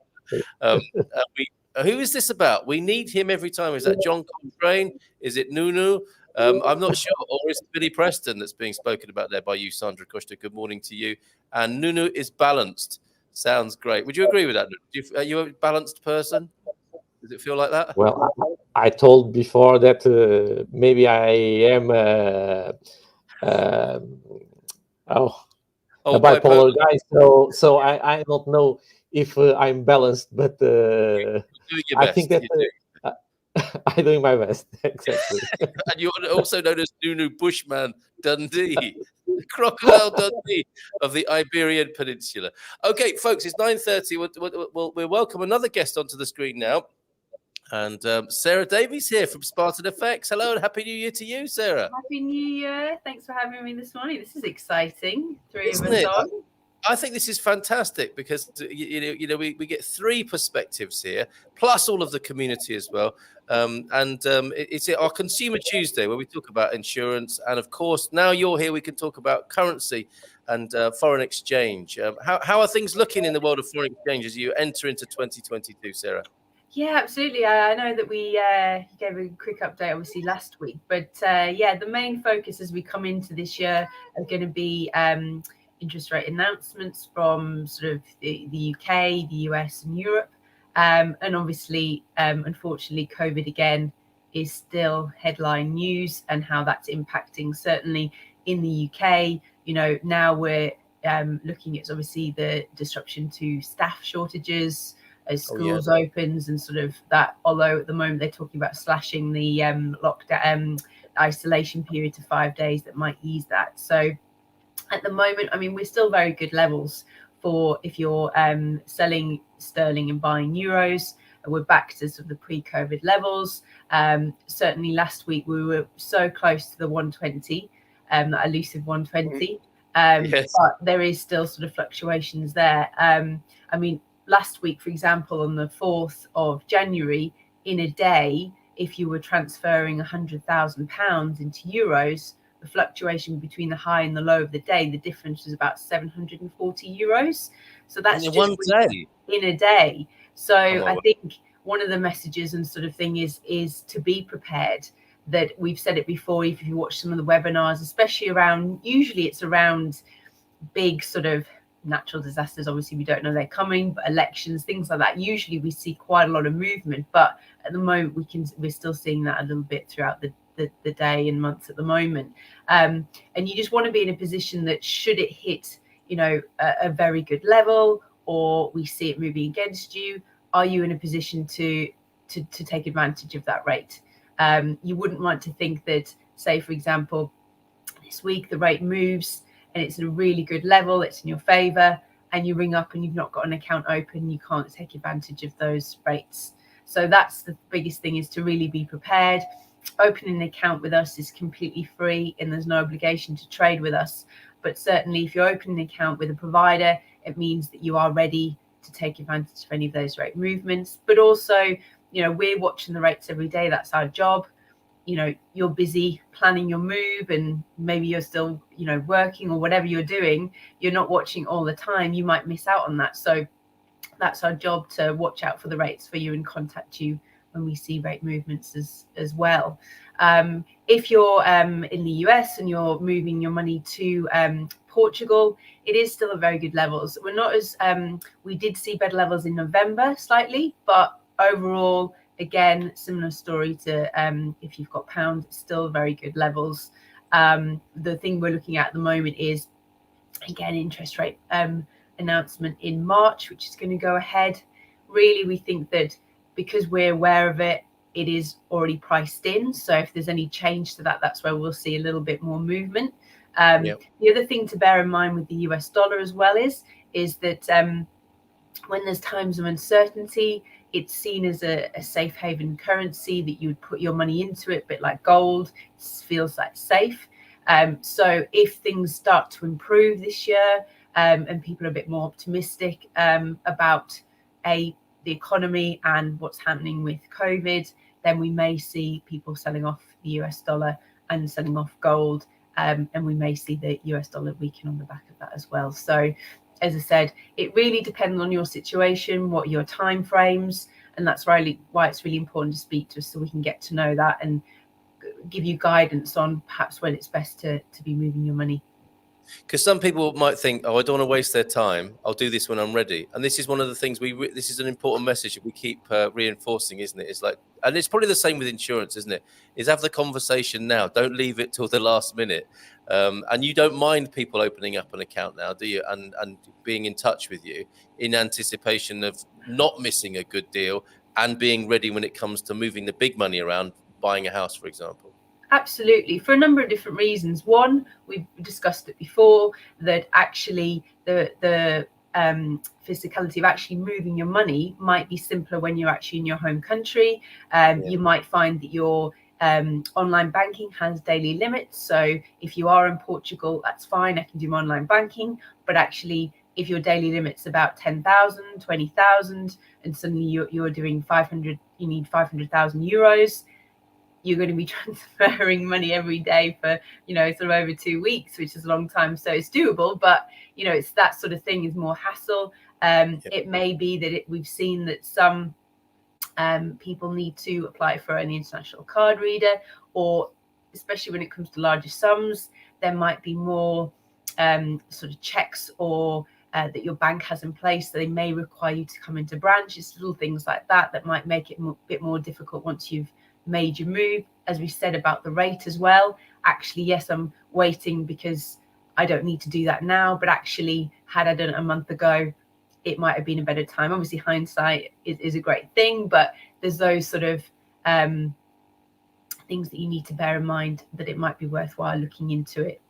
who is this about? We need him every time. Is that John Coltrane? Is it Nuno? I'm not sure. Or is it Billy Preston that's being spoken about there by you, Sandra Costa? Good morning to you. And Nuno is balanced. Sounds great. Would you agree with that? Are you a balanced person? Does it feel like that?
Well, I told before that maybe I am a bipolar guy. So I don't know if I'm balanced, but I think that I'm doing my best. Exactly.
And you're also known as Nuno Bushman Dundee. Crocodile Dundee of the Iberian Peninsula. Okay, folks, it's 9:30. We'll welcome another guest onto the screen now. And Sarah Davies here from Spartan FX. Hello and Happy New Year to you, Sarah.
Happy New Year. Thanks for having me this morning. This is exciting. Three of us on.
I think this is fantastic because we get three perspectives here, plus all of the community as well. It's our Consumer Tuesday where we talk about insurance, and of course, now you're here, we can talk about currency and foreign exchange. How are things looking in the world of foreign exchange as you enter into 2022, Sarah?
Yeah, absolutely. I know that we gave a quick update, obviously, last week. But the main focus as we come into this year are going to be interest rate announcements from sort of the UK, the US and Europe. And obviously, unfortunately, COVID again is still headline news, and how that's impacting certainly in the UK. Now we're looking at obviously the disruption to staff shortages as schools opens and sort of that, although at the moment they're talking about slashing the lockdown isolation period to 5 days, that might ease that. So at the moment, I mean, we're still very good levels for if you're selling sterling and buying euros. We're back to sort of the pre-COVID levels. Certainly last week we were so close to the 120, that elusive 120. But there is still sort of fluctuations there. I mean, last week, for example, on the 4th of January, in a day, if you were transferring £100,000 into euros, the fluctuation between the high and the low of the day, the difference was about 740 euros. So that's just
one day.
In a day. So I think one of the messages and sort of thing is to be prepared. That we've said it before, if you watch some of the webinars, especially around, usually it's around big sort of natural disasters. Obviously we don't know they're coming, but elections, things like that, usually we see quite a lot of movement. But at the moment we're still seeing that a little bit throughout the day and months at the moment. And you just want to be in a position that should it hit a very good level, or we see it moving against you, are you in a position to take advantage of that rate? You wouldn't want to think that, say for example, this week the rate moves and it's at a really good level, it's in your favor, and you ring up and you've not got an account open, you can't take advantage of those rates. So that's the biggest thing, is to really be prepared. Opening an account with us is completely free and there's no obligation to trade with us. But certainly if you're opening an account with a provider, it means that you are ready to take advantage of any of those rate movements. But also, we're watching the rates every day. That's our job. You're busy planning your move, and maybe you're still, working or whatever you're doing. You're not watching all the time. You might miss out on that. So that's our job, to watch out for the rates for you and contact you when we see rate movements as well. If you're in the US and you're moving your money to Portugal, it is still a very good levels. We're not as we did see better levels in November slightly, but overall, again, similar story to if you've got pound, still very good levels. The thing we're looking at the moment is, again, interest rate announcement in March, which is going to go ahead. Really, we think that because we're aware of it, it is already priced in. So if there's any change to that, that's where we'll see a little bit more movement. The other thing to bear in mind with the US dollar as well is that when there's times of uncertainty, it's seen as a safe haven currency that you would put your money into it, a bit like gold. It feels like safe. So if things start to improve this year, and people are a bit more optimistic about the economy and what's happening with COVID, then we may see people selling off the US dollar and selling off gold, and we may see the US dollar weaken on the back of that as well. So as I said, it really depends on your situation, what your time frames, and that's really why it's really important to speak to us, so we can get to know that and give you guidance on perhaps when it's best to be moving your money.
Because some people might think, oh, I don't want to waste their time, I'll do this when I'm ready. And this is one of the things this is an important message that we keep reinforcing, isn't it? It's like, and it's probably the same with insurance, isn't it? Is have the conversation now, don't leave it till the last minute. And you don't mind people opening up an account now, do you? And being in touch with you in anticipation of not missing a good deal and being ready when it comes to moving the big money around, buying a house, for example.
Absolutely, for a number of different reasons. One, we've discussed it before, that actually the physicality of actually moving your money might be simpler when you're actually in your home country. You might find that your online banking has daily limits. So if you are in Portugal, that's fine, I can do my online banking. But actually if your daily limit's about 10,000, 20,000, and suddenly you're doing 500, you need 500,000 euros, you're going to be transferring money every day for, sort of over 2 weeks, which is a long time. So it's doable, but, it's that sort of thing is more hassle. It may be that we've seen that some people need to apply for an international card reader, or especially when it comes to larger sums, there might be more sort of checks or that your bank has in place. So they may require you to come into branches, little things like that might make it a bit more difficult once you've made your move. As we said about the rate as well, actually, yes, I'm waiting because I don't need to do that now, but actually, had I done it a month ago, it might have been a better time. Obviously, hindsight is a great thing, but there's those sort of things that you need to bear in mind, that it might be worthwhile looking into it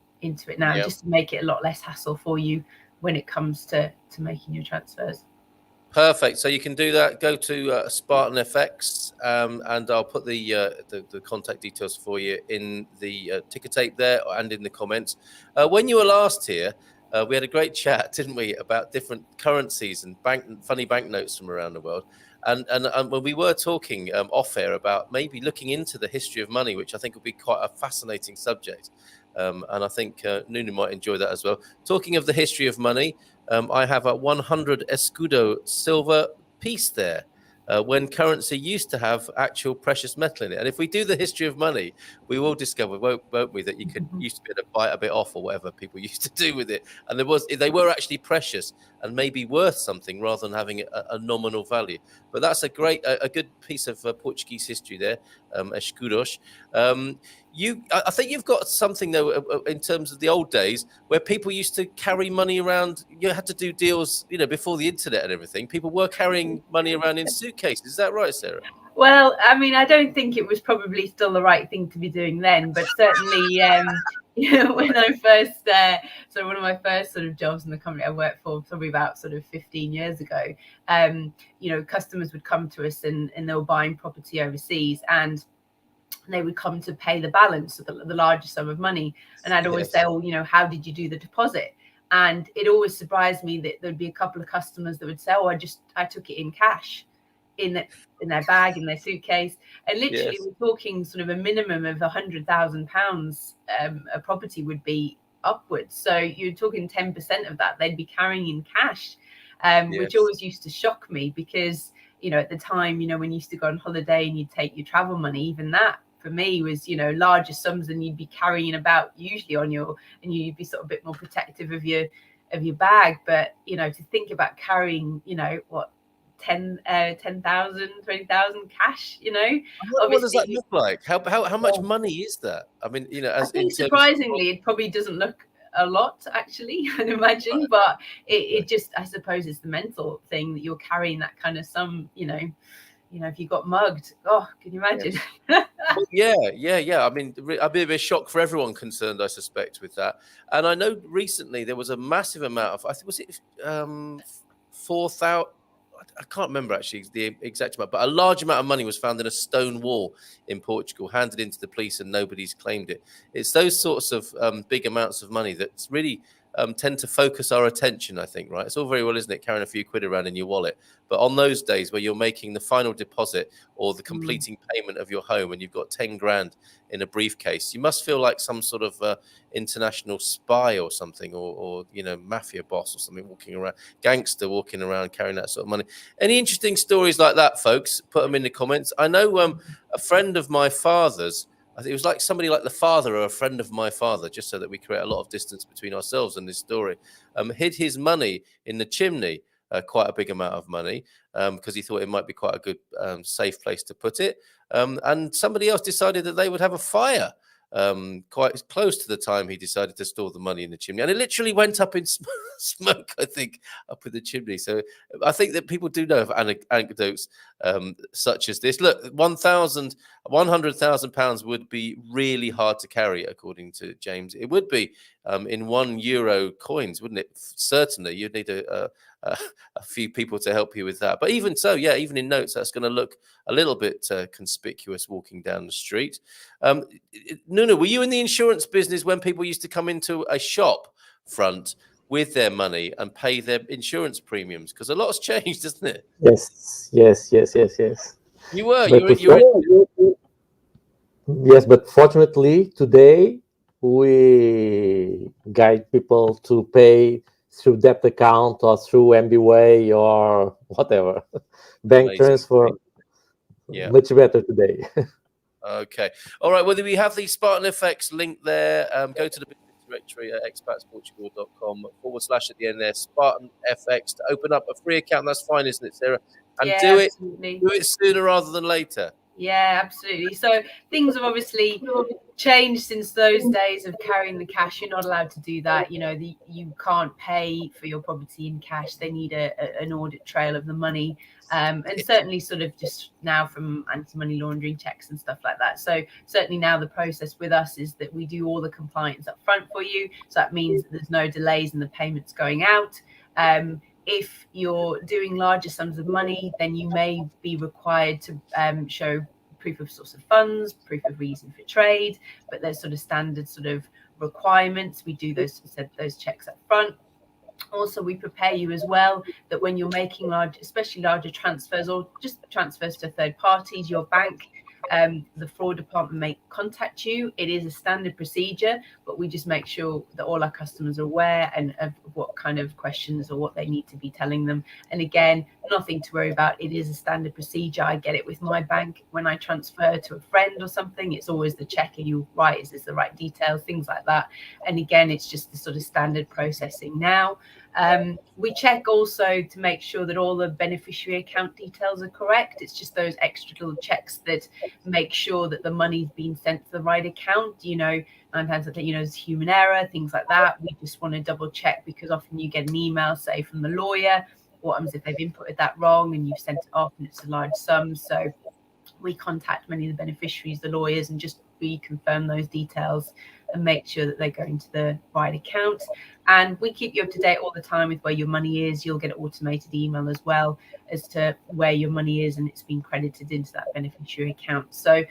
now, just to make it a lot less hassle for you when it comes to making your transfers.
Perfect. So you can do that. Go to Spartan FX, and I'll put the contact details for you in the ticker tape there and in the comments. When you were last here, we had a great chat, didn't we, about different currencies and funny banknotes from around the world. And when we were talking off air about maybe looking into the history of money, which I think would be quite a fascinating subject. And I think Nuno might enjoy that as well. Talking of the history of money, I have a 100 escudo silver piece there, when currency used to have actual precious metal in it. And if we do the history of money, we will discover, won't we, that you could used to be able to buy a bit off, or whatever people used to do with it. And they were actually precious and maybe worth something rather than having a nominal value. But that's a good piece of Portuguese history there, escudos. I think you've got something though in terms of the old days where people used to carry money around. You had to do deals, before the internet and everything. People were carrying money around in suitcases. Is that right, Sarah?
Well, I mean, I don't think it was probably still the right thing to be doing then, but certainly, when I first, so one of my first sort of jobs in the company I worked for, probably about sort of 15 years ago, customers would come to us and they were buying property overseas, and they would come to pay the balance of the larger sum of money. And I'd always say, how did you do the deposit? And it always surprised me that there'd be a couple of customers that would say, I took it in cash, in their bag, in their suitcase. And literally we're talking sort of a minimum of £100,000 a property would be upwards. So you're talking 10% of that they'd be carrying in cash, which always used to shock me, because at the time, when you used to go on holiday and you'd take your travel money, even that for me was, larger sums than you'd be carrying about usually on and you'd be sort of a bit more protective of your bag. But, to think about carrying, 10,000, 20,000 cash,
What does that look like? How much money is that? I mean,
I think surprisingly, it probably doesn't look a lot, actually, I'd imagine, right. But it just, I suppose it's the mental thing that you're carrying that kind of sum, if you got mugged, can you imagine?
Yeah. I mean, I'd be a bit of a shock for everyone concerned, I suspect, with that. And I know recently there was a massive amount of, I think, was it 4,000? I can't remember actually the exact amount, but a large amount of money was found in a stone wall in Portugal, handed into the police, and nobody's claimed it. It's those sorts of big amounts of money that really tend to focus our attention, I think, right? It's all very well, isn't it, carrying a few quid around in your wallet, but on those days where you're making the final deposit or the completing payment of your home and you've got 10 grand in a briefcase, you must feel like some sort of international spy or something, or mafia boss or something gangster walking around carrying that sort of money. Any interesting stories like that, folks? Put them in the comments. I know a friend of my father's, I think it was like somebody like the father or a friend of my father, just so that we create a lot of distance between ourselves and this story, hid his money in the chimney, quite a big amount of money, because he thought it might be quite a good safe place to put it. And somebody else decided that they would have a fire quite close to the time he decided to store the money in the chimney. And it literally went up in smoke, I think, up in the chimney. So I think that people do know of anecdotes such as this. Look, £100,000 would be really hard to carry, according to James. It would be in €1 coins, wouldn't it? Certainly, you'd need a few people to help you with that. But even so, even in notes, that's going to look a little bit conspicuous walking down the street. Nuno, were you in the insurance business when people used to come into a shop front with their money and pay their insurance premiums? Because a lot's changed, isn't it?
Yes.
You were.
Yes, but fortunately today we guide people to pay through debt account or through MBWay or whatever bank
Amazing.
transfer.
Yeah,
much better today.
Okay. All right. Well, we have the Spartan FX link there. Go to the business directory at expatsportugal.com / at the end there, Spartan FX, to open up a free account. That's fine, isn't it, Sarah? And do it sooner rather than later.
Yeah, absolutely. So things have obviously changed since those days of carrying the cash. You're not allowed to do that. You know, you can't pay for your property in cash. They need an audit trail of the money. And certainly sort of just now from anti-money laundering checks and stuff like that. So certainly now the process with us is that we do all the compliance up front for you. So that means that there's no delays in the payments going out. If you're doing larger sums of money, then you may be required to show proof of source of funds, proof of reason for trade, but there's sort of standard sort of requirements. We do those checks up front. Also, we prepare you as well that when you're making especially larger transfers or just transfers to third parties, your bank, the fraud department may contact you. It is a standard procedure, but we just make sure that all our customers are aware and of what kind of questions or what they need to be telling them. And again, nothing to worry about. It is a standard procedure. I get it with my bank when I transfer to a friend or something. It's always the check. Are you right? Is this the right details? Things like that. And again, it's just the sort of standard processing now. We check also to make sure that all the beneficiary account details are correct. It's just those extra little checks that make sure that the money's being sent to the right account. You know, 9 times out of 10, there's human error, things like that. We just want to double check because often you get an email, say, from the lawyer. What happens if they've inputted that wrong and you've sent it off and it's a large sum? So we contact many of the beneficiaries, the lawyers, and just reconfirm those details and make sure that they're going to the right account. And we keep you up to date all the time with where your money is. You'll get an automated email as well as to where your money is and it's been credited into that beneficiary account. So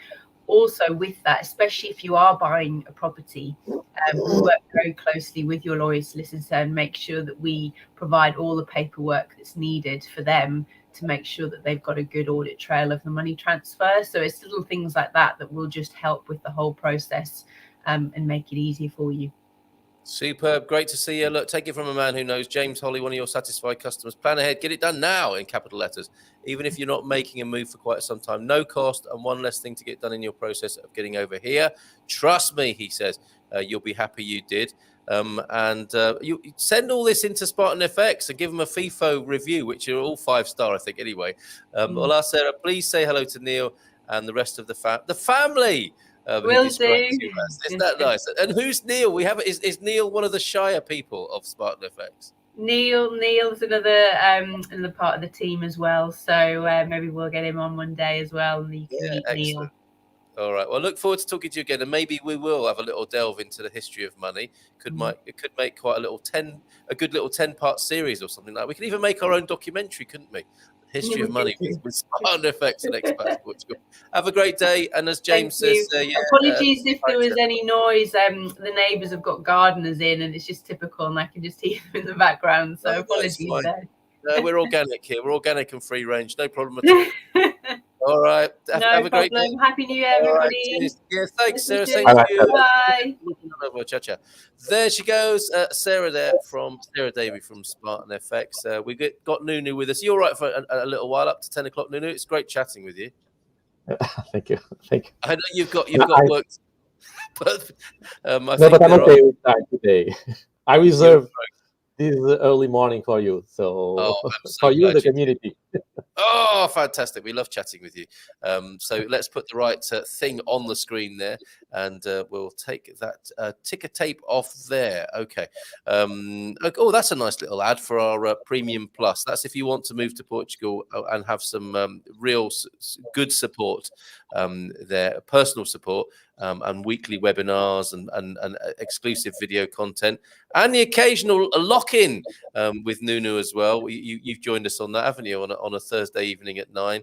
also with that, especially if you are buying a property, we work very closely with your lawyer solicitor and make sure that we provide all the paperwork that's needed for them to make sure that they've got a good audit trail of the money transfer. So it's little things like that that will just help with the whole process and make it easier for you.
Superb. Great to see you. Look, take it from a man who knows. James Holly, one of your satisfied customers. Plan ahead. Get it done now in capital letters. Even if you're not making a move for quite some time. No cost and one less thing to get done in your process of getting over here. Trust me, he says. You'll be happy you did. You send all this into Spartan FX and give them a FIFO review, which are all 5-star, I think, anyway. Well, ask Sarah, please say hello to Neil and the rest of the family.
Will do.
Isn't that nice? And who's Neil? We have is Neil one of the shire people of Spartan FX?
Neil's another part of the team as well. So maybe we'll get him on one day as well, and you can meet Neil.
All right. Well, look forward to talking to you again, and maybe we will have a little delve into the history of money. It could make quite a good little 10-part series or something like that. We could even make our own documentary, couldn't we? History of money with Spartan FX and Expats Portugal. Have a great day, and as James says,
apologies if there was any noise. The neighbours have got gardeners in, and it's just typical, and I can just hear them in the background. So apologies there.
No, we're organic here. We're organic and free range. No problem at all. All right. Have a great day.
Happy New Year, everybody.
Right, yeah, thanks, Sarah. Same
to you. Bye.
Ciao. There she goes, Sarah there from Sarah Davey from Spartan FX. We got Nuno with us. You're right for a little while, up to 10 o'clock, Nuno. It's great chatting with you.
Thank you.
I know you've got work. But I'm
okay with time today. I reserve this early morning for you. So for you, the community.
Oh, fantastic. We love chatting with you. So let's put the right thing on the screen there, and we'll take that ticker tape off there. Okay. Oh, that's a nice little ad for our Premium Plus. That's if you want to move to Portugal and have some real good support there, personal support, and weekly webinars and exclusive video content, and the occasional lock-in with Nuno as well. You've joined us on that, haven't you, on a Thursday evening at 9.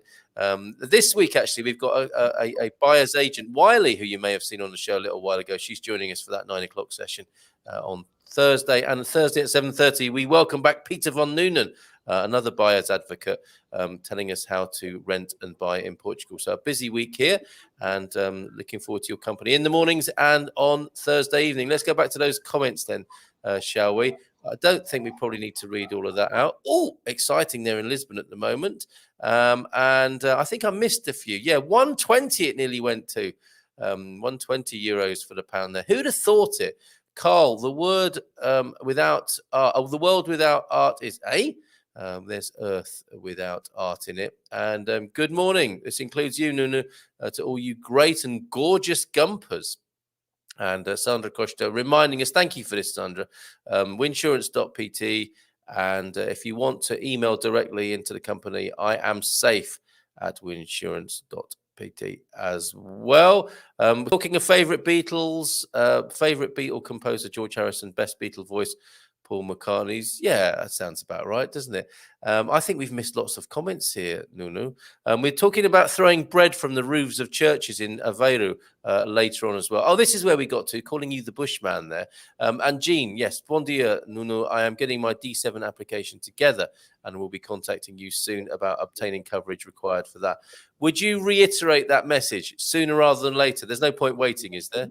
This week, actually, we've got a buyer's agent, Wiley, who you may have seen on the show a little while ago. She's joining us for that 9 o'clock session on Thursday and Thursday at 7:30. We welcome back Peter von Noonan, another buyer's advocate, telling us how to rent and buy in Portugal. So a busy week here, and looking forward to your company in the mornings and on Thursday evening. Let's go back to those comments then, shall we? I don't think we probably need to read all of that out. Oh, exciting there in Lisbon at the moment. And I think I missed a few. Yeah, 120 it nearly went to. 120 euros for the pound there. Who'd have thought it? Carl, the word without the world without art is there's earth without art in it. And good morning. This includes you, Nuno, to all you great and gorgeous gumpers. And Sandra Costa reminding us, thank you for this, Sandra, winsurance.pt. And if you want to email directly into the company, I am safe at winsurance.pt as well. Talking of favourite Beatles, favourite Beatle composer, George Harrison, best Beatle voice, Paul McCartney's. Yeah, that sounds about right, doesn't it? I think we've missed lots of comments here, Nuno. We're talking about throwing bread from the roofs of churches in Aveiro later on as well. Oh, this is where we got to, calling you the Bushman there. And Jean, yes, bon dia, Nuno. I am getting my D7 application together and will be contacting you soon about obtaining coverage required for that. Would you reiterate that message sooner rather than later? There's no point waiting, is there?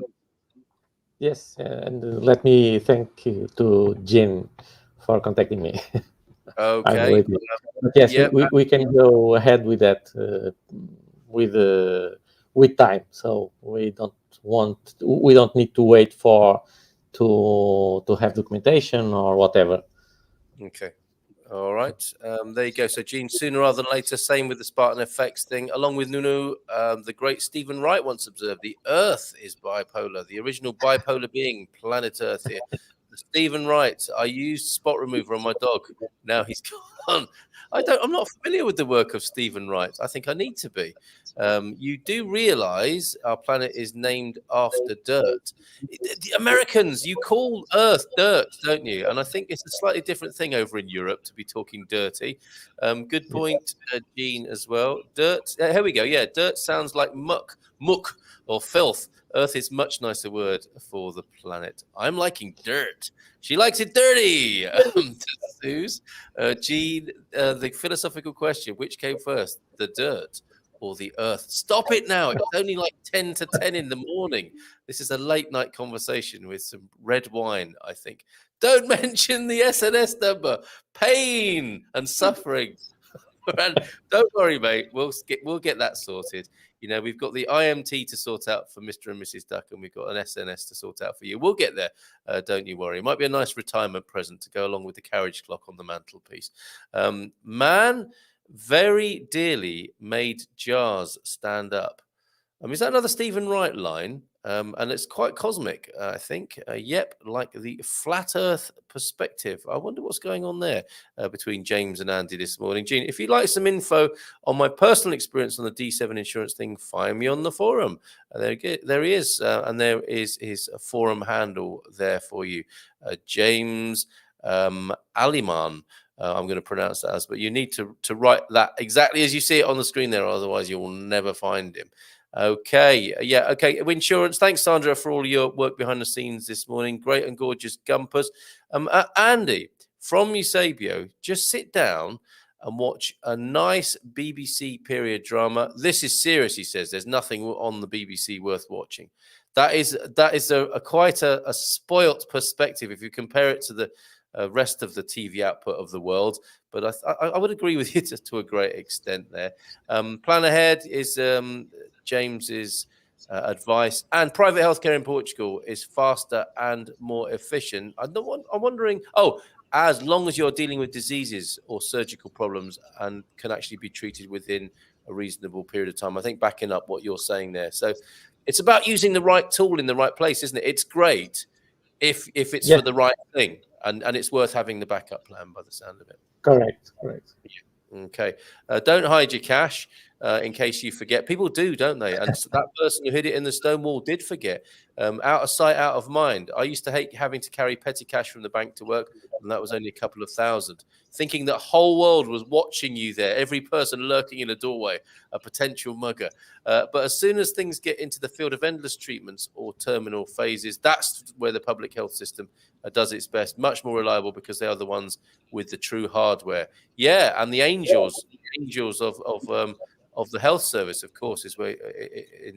Yes, and let me thank you to Jean for contacting me.
Okay.
But yes, yeah, we can go ahead with that with time. So we don't need to wait to have documentation or whatever.
Okay. All right. There you go. So, Gene, sooner rather than later, same with the Spartan FX thing. Along with Nuno, the great Stephen Wright once observed, the Earth is bipolar, the original bipolar being, planet Earth here. Stephen Wright, I used spot remover on my dog. Now he's gone. I'm not familiar with the work of Stephen Wright. I think I need to be. You do realize our planet is named after dirt. The Americans, you call Earth dirt, don't you? And I think it's a slightly different thing over in Europe to be talking dirty. Good point, Gene, as well. Dirt. Here we go. Yeah, dirt sounds like muck, or filth. Earth is much nicer word for the planet. I'm liking dirt. She likes it dirty. Suze. Gene, the philosophical question, which came first, the dirt or the earth? Stop it now. It's only like 10 to 10 in the morning. This is a late night conversation with some red wine, I think. Don't mention the SNS number. Pain and suffering. And don't worry, mate. We'll get that sorted. You know, we've got the IMT to sort out for Mr. and Mrs. Duck, and we've got an SNS to sort out for you. We'll get there. Don't you worry. It might be a nice retirement present to go along with the carriage clock on the mantelpiece. Man very dearly made jars stand up. Is that another Stephen Wright line? And it's quite cosmic, I think. Yep, like the flat Earth perspective. I wonder what's going on there between James and Andy this morning. Gene, if you'd like some info on my personal experience on the D7 insurance thing, find me on the forum. There he is. And there is his forum handle there for you. James Aliman. I'm going to pronounce that as, but you need to write that exactly as you see it on the screen there, otherwise you will never find him. Okay, yeah, okay. Insurance. Thanks, Sandra, for all your work behind the scenes this morning. Great and gorgeous gumpers. Andy from Eusebio, just sit down and watch a nice BBC period drama. This is serious, he says. There's nothing on the BBC worth watching. That is quite a spoilt perspective if you compare it to the rest of the TV output of the world. But I would agree with you to a great extent there. Plan ahead is James's advice, and private healthcare in Portugal is faster and more efficient. I'm wondering, as long as you're dealing with diseases or surgical problems and can actually be treated within a reasonable period of time. I think backing up what you're saying there. So it's about using the right tool in the right place, isn't it? It's great if it's for the right thing, and it's worth having the backup plan by the sound of it.
Correct.
Okay. Don't hide your cash. in case you forget. People do, don't they? And that person who hid it in the stone wall did forget. Out of sight, out of mind. I used to hate having to carry petty cash from the bank to work, and that was only a couple of thousand. Thinking that whole world was watching you there, every person lurking in a doorway, a potential mugger. But as soon as things get into the field of endless treatments or terminal phases, that's where the public health system does its best, much more reliable because they are the ones with the true hardware. Yeah, and the angels of the health service, of course, is where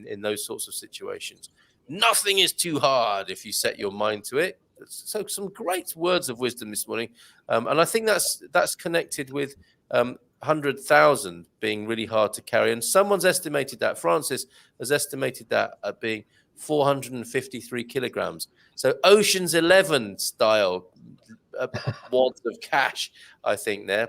in those sorts of situations. Nothing is too hard if you set your mind to it. So some great words of wisdom this morning. And I think that's connected with 100,000 being really hard to carry. And someone's estimated that, Francis has estimated that at being 453 kilograms. So Ocean's 11 style wads of cash, I think there.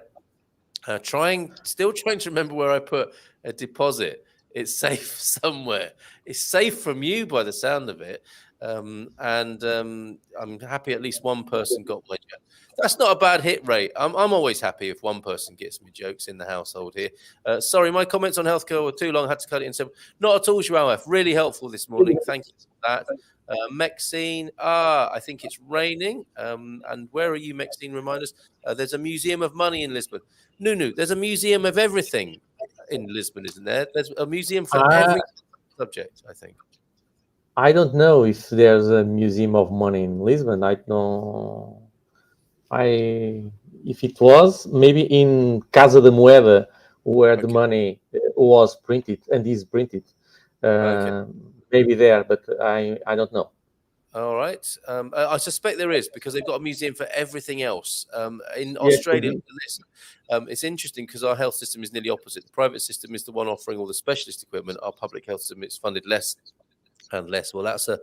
Still trying to remember where I put a deposit. It's safe somewhere. It's safe from you by the sound of it. And I'm happy at least one person got my joke. That's not a bad hit rate. I'm always happy if one person gets me jokes in the household here. Sorry, my comments on healthcare were too long. I had to cut it in. So not at all, João F. Really helpful this morning. Thank you for that. Maxine, I think it's raining. And where are you, Maxine? Remind us. There's a museum of money in Lisbon. Nuno, there's a museum of everything in Lisbon, isn't there? There's a museum for every subject, I think.
I don't know if there's a museum of money in Lisbon. I don't know. If it was, maybe in Casa de Moeda, where the money was printed and is printed. Maybe there, but I don't know.
All right. I suspect there is, because they've got a museum for everything else. In Australia, it's interesting because our health system is nearly opposite. The private system is the one offering all the specialist equipment. Our public health system is funded less and less. Well, that's a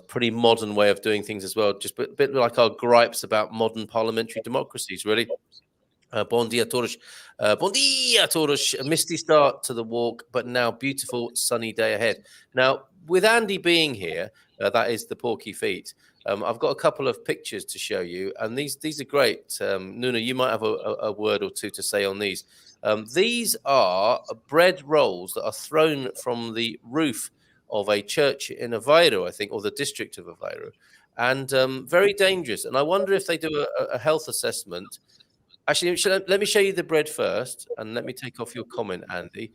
pretty modern way of doing things as well. Just a bit like our gripes about modern parliamentary democracies, really. Bom dia, todos. Bom dia, todos. A misty start to the walk, but now beautiful sunny day ahead. Now, with Andy being here, that is the Porky Feet. I've got a couple of pictures to show you, and these are great. Nuno, you might have a word or two to say on these. These are bread rolls that are thrown from the roof of a church in Aveiro, I think, or the district of Aveiro, and very dangerous. And I wonder if they do a health assessment. Actually, let me show you the bread first, and let me take off your comment, Andy.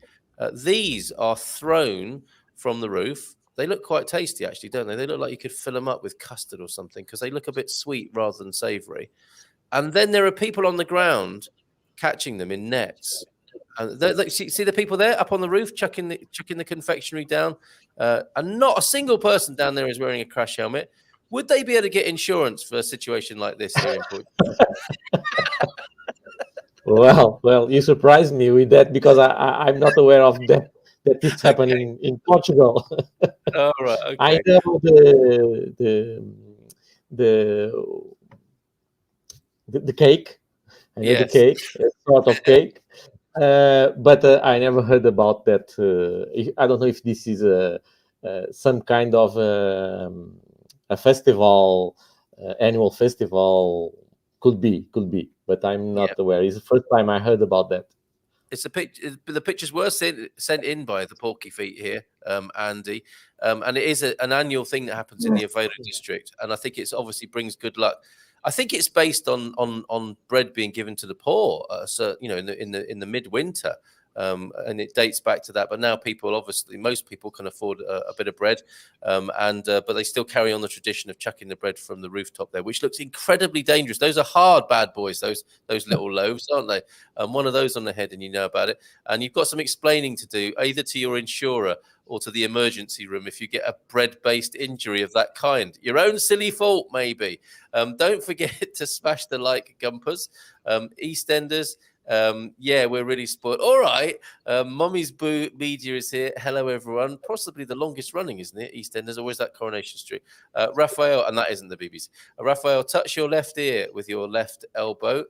These are thrown from the roof. They look quite tasty, actually, don't they? They look like you could fill them up with custard or something, because they look a bit sweet rather than savory. And then there are people on the ground catching them in nets. And see the people there up on the roof chucking the confectionery down, and not a single person down there is wearing a crash helmet. Would they be able to get insurance for a situation like this here in Portugal?
Well, you surprised me with that, because I'm not aware of that it's happening in Portugal.
All right. Okay.
I know the cake. I know the cake, a sort of cake. But I never heard about that. I don't know if this is some kind of a festival, annual festival. Could be, but I'm not aware. It's the first time I heard about that.
It's the pictures were sent in by the Porky Feet here, Andy, and it is an annual thing that happens in the Aveiro district, and I think it's obviously brings good luck. I think it's based on bread being given to the poor, so in the midwinter, and it dates back to that. But now most people can afford a bit of bread, but they still carry on the tradition of chucking the bread from the rooftop there, which looks incredibly dangerous. Those are hard bad boys, those little loaves, aren't they? One of those on the head, and you know about it. And you've got some explaining to do, either to your insurer or to the emergency room if you get a bread-based injury of that kind. Your own silly fault, maybe. Don't forget to smash the like gumpers. EastEnders, we're really spoiled. All right, Mommy's Boo Media is here. Hello, everyone. Possibly the longest running, isn't it? EastEnders, always that Coronation Street. Raphael, and that isn't the BBC. Raphael, touch your left ear with your left elbow.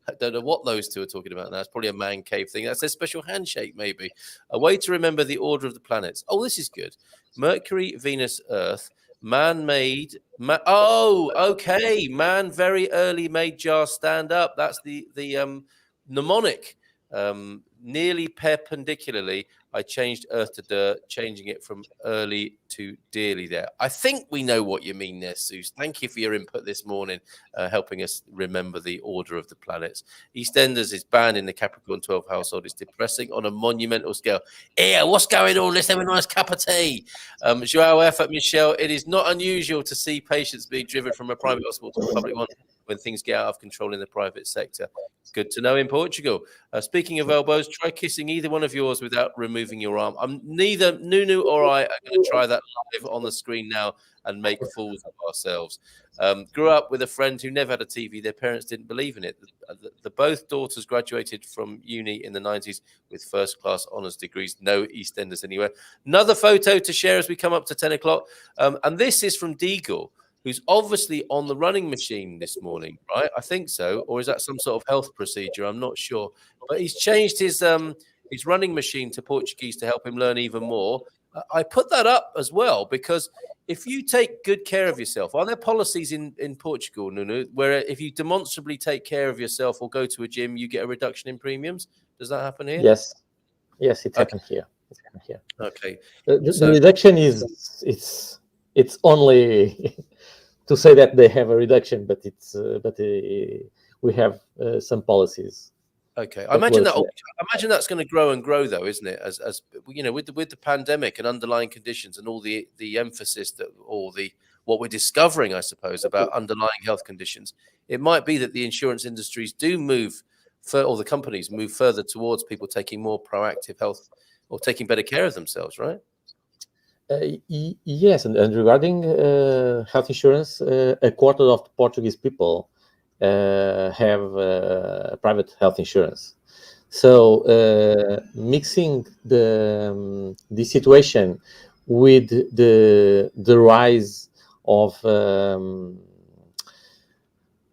I don't know what those two are talking about now. It's probably a man cave thing. That's a special handshake, maybe. A way to remember the order of the planets. Oh, this is good. Mercury, Venus, Earth. Man-made. Okay. Man very early made jars stand up. That's the mnemonic. nearly perpendicularly, I changed earth to dirt, changing it from early to dearly there. I think we know what you mean there, Seuss. Thank you for your input this morning, helping us remember the order of the planets. EastEnders is banned in the Capricorn 12 household. It's depressing on a monumental scale. Yeah, what's going on? Let's have a nice cup of tea. Joao F. at Michelle, it is not unusual to see patients being driven from a private hospital to a public one when things get out of control in the private sector. Good to know in Portugal. Speaking of elbows, try kissing either one of yours without removing your arm. Neither Nuno or I are going to try that live on the screen now and make fools of ourselves. Grew up with a friend who never had a TV. Their parents didn't believe in it. The both daughters graduated from uni in the 90s with first-class honours degrees. No EastEnders anywhere. Another photo to share as we come up to 10 o'clock. And this is from Deagle, who's obviously on the running machine this morning, right? I think so. Or is that some sort of health procedure? I'm not sure. But he's changed his running machine to Portuguese to help him learn even more. I put that up as well because if you take good care of yourself, are there policies in Portugal, Nuno, where if you demonstrably take care of yourself or go to a gym, you get a reduction in premiums? Does that happen here?
Yes, it happened here.
Okay.
The reduction is it's only to say that they have a reduction, but we have some policies.
Okay, I imagine that's going to grow and grow, though, isn't it? As you know, with the pandemic and underlying conditions and all the emphasis that what we're discovering, I suppose, about underlying health conditions, it might be that the insurance industries do move, or the companies move further towards people taking more proactive health or taking better care of themselves, right?
Yes, and regarding health insurance, a quarter of the Portuguese people have private health insurance. So mixing the situation with the rise of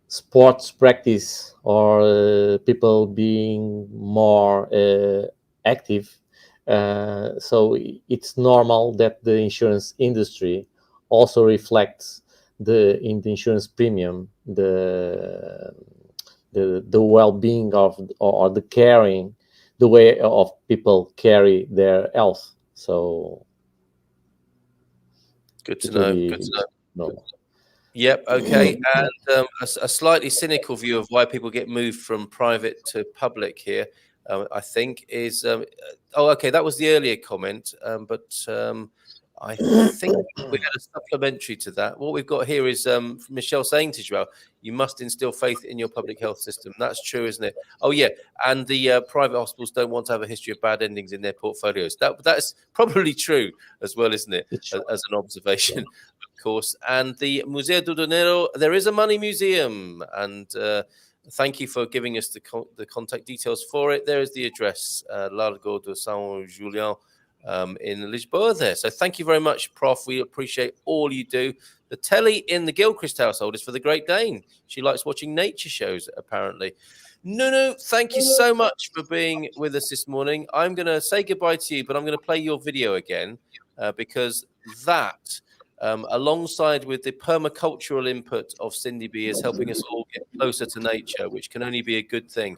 sports practice or people being more active. So it's normal that the insurance industry also reflects in the insurance premium the well-being of or the caring, the way of people carry their health. So
good to know. Good to know. Yep. Okay. And a slightly cynical view of why people get moved from private to public here. I think is okay. That was the earlier comment, but I think we had a supplementary to that. What we've got here is Michelle saying to Joel, "You must instill faith in your public health system." That's true, isn't it? Oh yeah, and the private hospitals don't want to have a history of bad endings in their portfolios. That's probably true as well, isn't it? As an observation, of course. And the Museo do Dinero, there is a money museum, and thank you for giving us the contact details for it. There is the address, Largo de São Julião in Lisboa there. So thank you very much, Prof. We appreciate all you do. The telly in the Gilchrist household is for the Great Dane. She likes watching nature shows, apparently. Nuno, thank you so much for being with us this morning. I'm going to say goodbye to you, but I'm going to play your video again because that... alongside with the permacultural input of Cindy B is helping us all get closer to nature, which can only be a good thing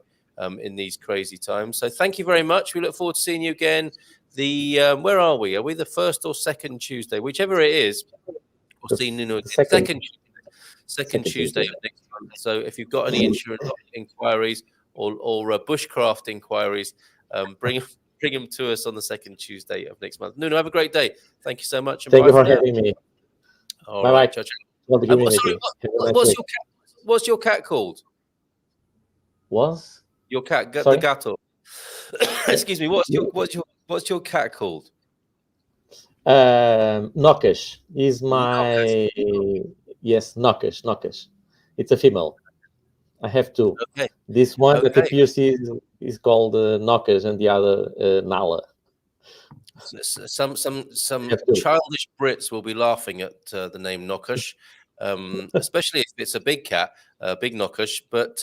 in these crazy times. So thank you very much. We look forward to seeing you again. Where are we? Are we the first or second Tuesday? Whichever it is, we'll see Nuno again. Second Tuesday of next month. So if you've got any insurance inquiries or bushcraft inquiries, bring them to us on the second Tuesday of next month. Nuno, have a great day. Thank you so much.
Thank you for having me.
All right. What's your cat called?
Was
your cat the gato? Excuse me. What's your cat called?
Nokish is my Nokish. It's a female. I have two.
Okay.
This one that appears is called Nokish, and the other Nala.
Some childish Brits will be laughing at the name Nokish, especially if it's a big cat, big Nokish. But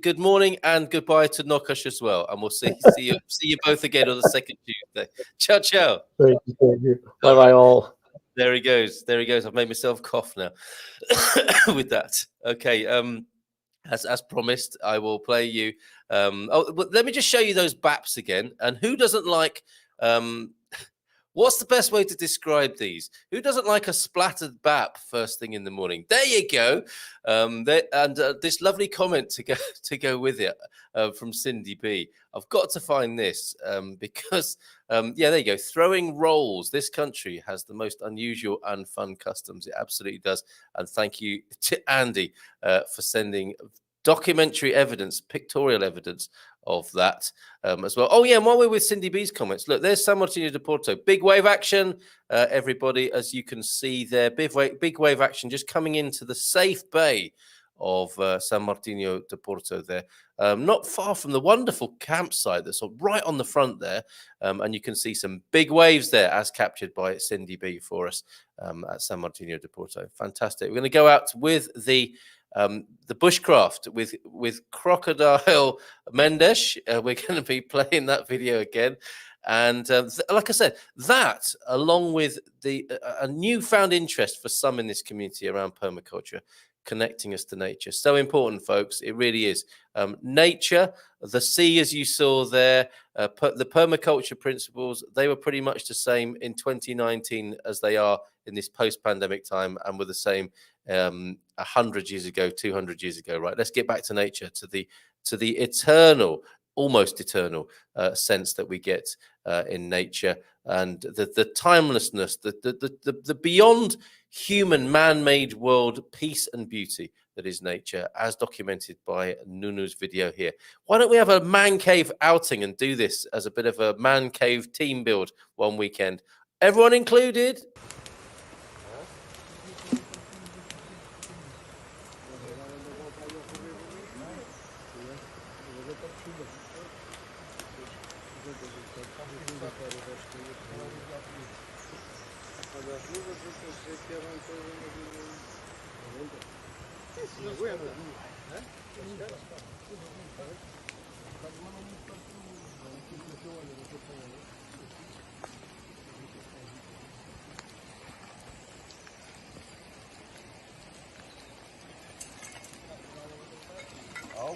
good morning and goodbye to Nokish as well, and we'll see you both again on the second Tuesday. Ciao, ciao.
Thank you. Bye bye all.
There he goes. I've made myself cough now with that. Okay. as promised, I will play you. Let me just show you those BAPs again. And who doesn't like? What's the best way to describe these? Who doesn't like a splattered BAP first thing in the morning? There you go. This lovely comment to go with it from Cindy B. I've got to find this because, yeah, there you go. Throwing rolls. This country has the most unusual and fun customs. It absolutely does. And thank you to Andy for sending documentary evidence, pictorial evidence of that as well. Oh yeah, and while we're with Cindy B's comments, look, there's San Martino de Porto. Big wave action, everybody, as you can see there. Big wave action just coming into the safe bay of San Martino de Porto there. Not far from the wonderful campsite that's right on the front there. And you can see some big waves there as captured by Cindy B for us at San Martino de Porto. Fantastic. We're going to go out with the bushcraft with Crocodile Mendes. We're going to be playing that video again. And like I said, that along with a newfound interest for some in this community around permaculture, connecting us to nature. So important, folks. It really is. Nature, the sea, as you saw there, the permaculture principles, they were pretty much the same in 2019 as they are in this post-pandemic time, and were the same 100 years ago, 200 years ago, right? Let's get back to nature, to the eternal, almost eternal sense that we get in nature, and the timelessness, the beyond human man-made world peace and beauty that is nature, as documented by Nuno's video here. Why don't we have a man cave outing and do this as a bit of a man cave team build one weekend? Everyone included.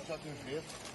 Já tem verde.